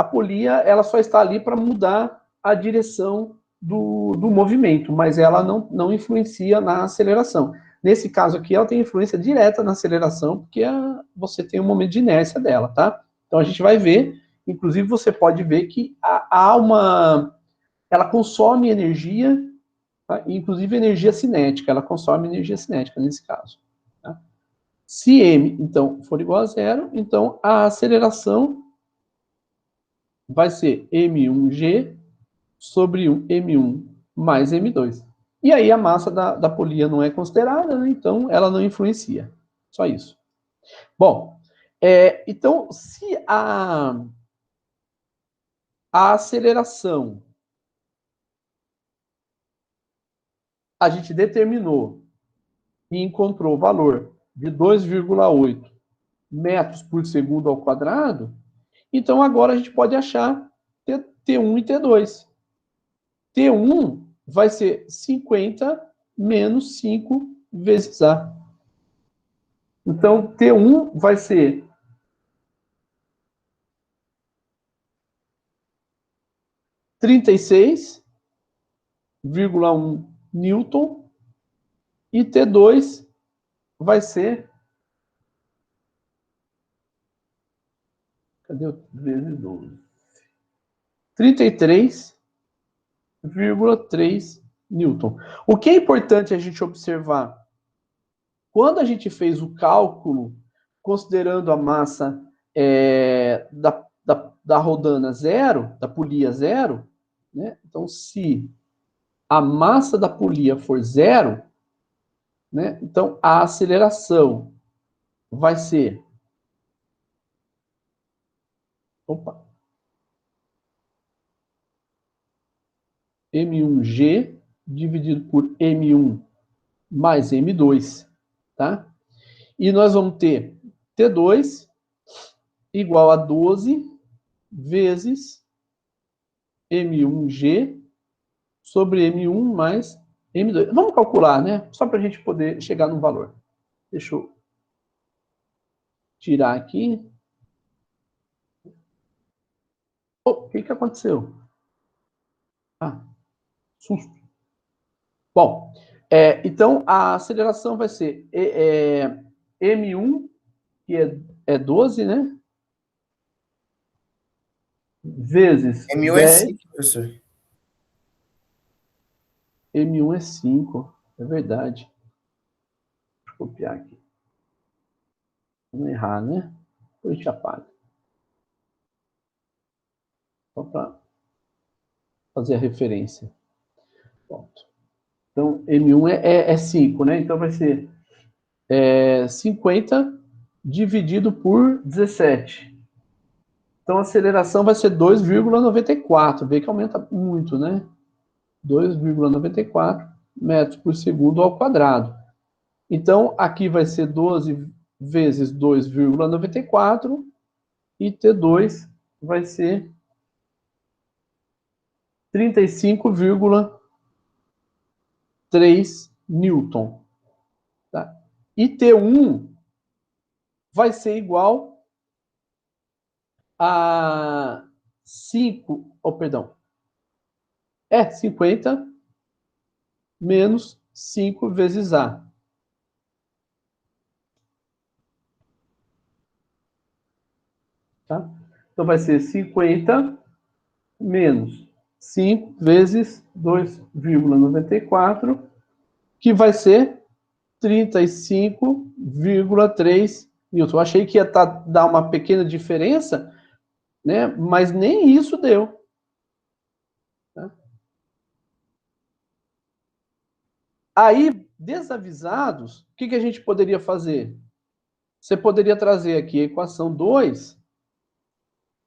polia ela só está ali para mudar a direção do movimento, mas ela não influencia na aceleração. Nesse caso aqui, ela tem influência direta na aceleração, porque você tem um momento de inércia dela, tá? Então a gente vai ver, inclusive você pode ver que ela consome energia, tá? Inclusive energia cinética, ela consome energia cinética nesse caso. Tá? Se m, então, for igual a zero, então a aceleração vai ser m1g sobre m1 mais m2. E aí a massa da polia não é considerada, né? Então ela não influencia. Só isso. Bom, então se a aceleração a gente determinou e encontrou o valor de 2,8 metros por segundo ao quadrado, então agora a gente pode achar T1 e T2. T1 vai ser 50 menos 5 vezes A. Então, T1 vai ser 36,1 newton e T2 vai ser... Cadê o vezes 12? 33,3 newton. O que é importante a gente observar? Quando a gente fez o cálculo, considerando a massa da rodana zero, da polia zero, né? Então, se a massa da polia for zero, né? Então a aceleração vai ser... Opa! M1G dividido por M1 mais M2, tá? E nós vamos ter T2 igual a 12 vezes M1G sobre M1 mais M2. Vamos calcular, né? Só para a gente poder chegar no valor. Deixa eu tirar aqui. O que aconteceu? Ah, susto. Bom, então a aceleração vai ser M1, que é 12, né? Vezes M1 10. é 5, professor. M1 é 5, é verdade. Deixa eu copiar aqui. Não errar, né? Depois a gente apaga. Só para fazer a referência. Pronto. Então, M1 é 5, né? Então vai ser 50 dividido por 17. Então a aceleração vai ser 2,94. Vê que aumenta muito, né? 2,94 metros por segundo ao quadrado. Então, aqui vai ser 12 vezes 2,94 e T2 vai ser 35,3 newton. Tá? E T1 vai ser igual a 50 menos 5 vezes A. Tá? Então vai ser 50 menos 5 vezes 2,94, que vai ser 35,3 newton. Eu achei que ia dar uma pequena diferença, né? Mas nem isso deu. Tá? Aí, desavisados, o que a gente poderia fazer? Você poderia trazer aqui a equação 2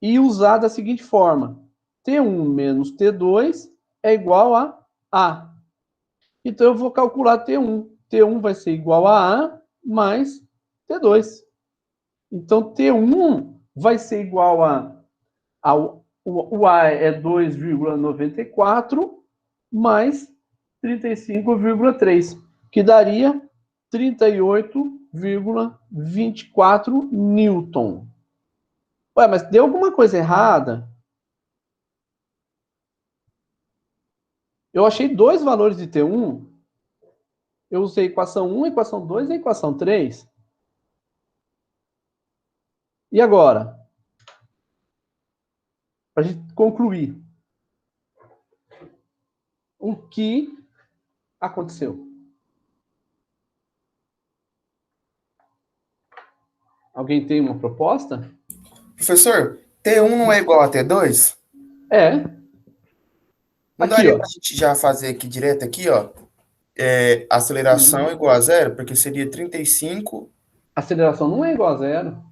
e usar da seguinte forma. T1 menos T2 é igual a A. Então, eu vou calcular T1. T1 vai ser igual a A mais T2. Então, T1 vai ser igual o A é 2,94 mais 35,3, que daria 38,24 newton. Ué, mas deu alguma coisa errada? Eu achei dois valores de T1. Eu usei a equação 1, a equação 2 e a equação 3. E agora? Para a gente concluir. O que aconteceu? Alguém tem uma proposta? Professor, T1 não é igual a T2? É. Não Aqui, daria ó. pra gente já fazer aqui direto aqui, ó? Aceleração igual a zero, porque seria 35. Aceleração não é igual a zero.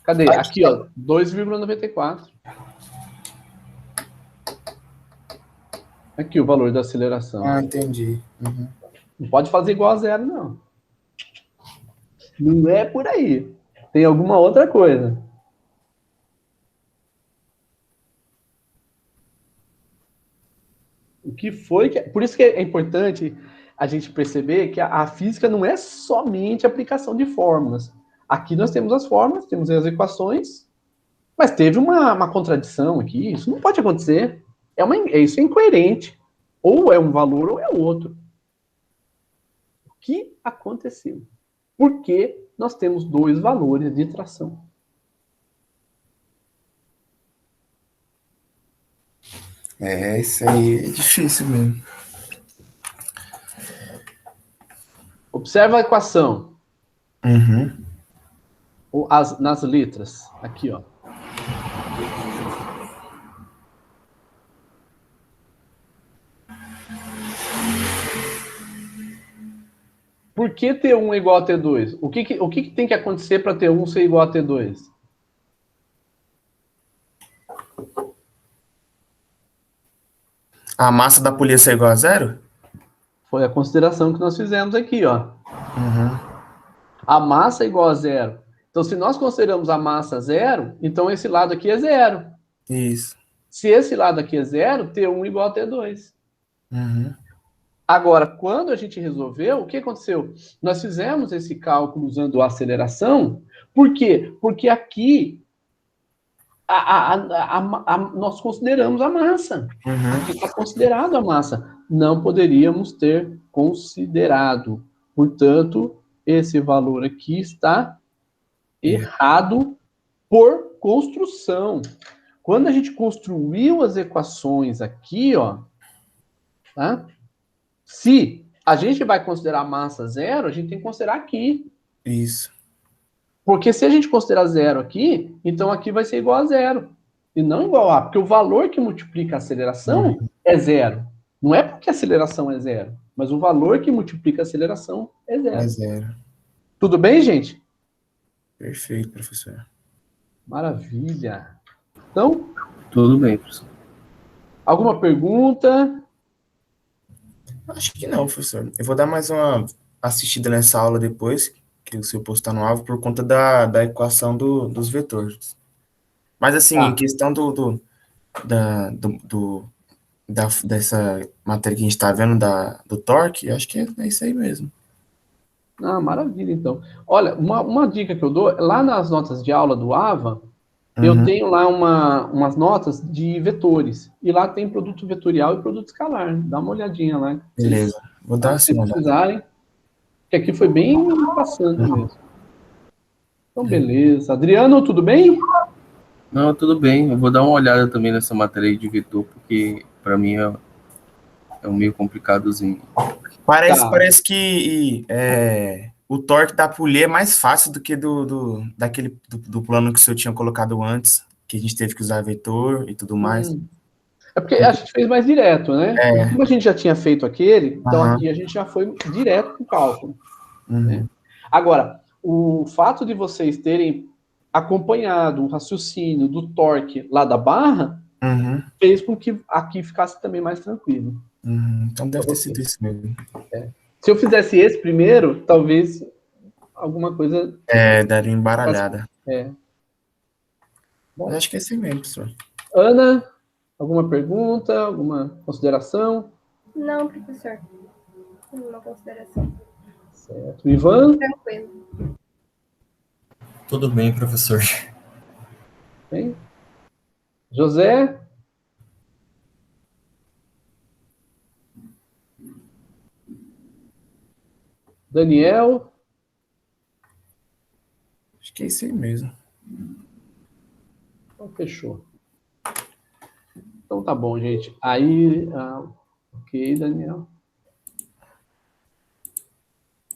Cadê? Aqui, ó. 2,94. Aqui o valor da aceleração. Ah, entendi. Uhum. Não pode fazer igual a zero, não. Não é por aí. Tem alguma outra coisa. O que foi que... Por isso que é importante a gente perceber que a física não é somente aplicação de fórmulas. Aqui nós temos as fórmulas, temos as equações, mas teve uma contradição aqui. Isso não pode acontecer. Isso é incoerente. Ou é um valor ou é outro. O que aconteceu? Por que nós temos dois valores de tração? Isso aí é difícil mesmo. Observa a equação. Uhum. Nas letras. Aqui, ó. Por que T1 é igual a T2? O que tem que acontecer para T1 ser igual a T2? A massa da polícia é igual a zero? Foi a consideração que nós fizemos aqui, ó. Uhum. A massa é igual a zero. Então, se nós consideramos a massa zero, então esse lado aqui é zero. Isso. Se esse lado aqui é zero, T1 igual a T2. Uhum. Agora, quando a gente resolveu, o que aconteceu? Nós fizemos esse cálculo usando a aceleração. Por quê? Porque aqui nós consideramos a massa. Uhum. Aqui está considerado a massa. Não poderíamos ter considerado. Portanto, esse valor aqui está errado por construção. Quando a gente construiu as equações aqui, ó, tá? Se a gente vai considerar a massa zero, a gente tem que considerar aqui. Isso. Porque se a gente considerar zero aqui, então aqui vai ser igual a zero. E não igual a, porque o valor que multiplica a aceleração é zero. Não é porque a aceleração é zero, mas o valor que multiplica a aceleração é zero. É zero. Tudo bem, gente? Perfeito, professor. Maravilha. Então, Tudo bem, professor. alguma pergunta? Acho que não, professor. Eu vou dar mais uma assistida nessa aula depois, que o seu postar no alvo, por conta da equação dos vetores. Mas, assim, Tá. em questão dessa matéria que a gente está vendo, do torque, acho que é isso aí mesmo. Ah, maravilha, então. Olha, uma dica que eu dou, lá nas notas de aula do AVA, eu tenho lá umas notas de vetores. E lá tem produto vetorial e produto escalar. Dá uma olhadinha lá. Beleza. Vou dar Se assim uma olhada. precisarem, que aqui foi bem passando mesmo. Então, beleza. Adriano, tudo bem? Não, tudo bem. Eu vou dar uma olhada também nessa matéria aí de vetor, porque para mim é um meio complicadozinho. Parece que o torque da polha é mais fácil do que do plano que o senhor tinha colocado antes, que a gente teve que usar vetor e tudo mais. É porque a gente fez mais direto, né? É. Como a gente já tinha feito aquele, então Aham. aqui a gente já foi direto com o cálculo. Uhum. Né? Agora, o fato de vocês terem acompanhado o raciocínio do torque lá da barra Uhum. fez com que aqui ficasse também mais tranquilo. Uhum. Então deve ter sido isso mesmo. Se eu fizesse esse primeiro, talvez alguma coisa... Daria uma embaralhada. Bom. Eu acho que é assim mesmo, professor. Ana, alguma pergunta, alguma consideração? Não, professor. Nenhuma consideração. Certo. Ivan? Tranquilo. Tudo bem, professor. Bem. José? Daniel? Acho que é isso aí mesmo. Então, fechou. Então tá bom, gente. Aí, ok, Daniel.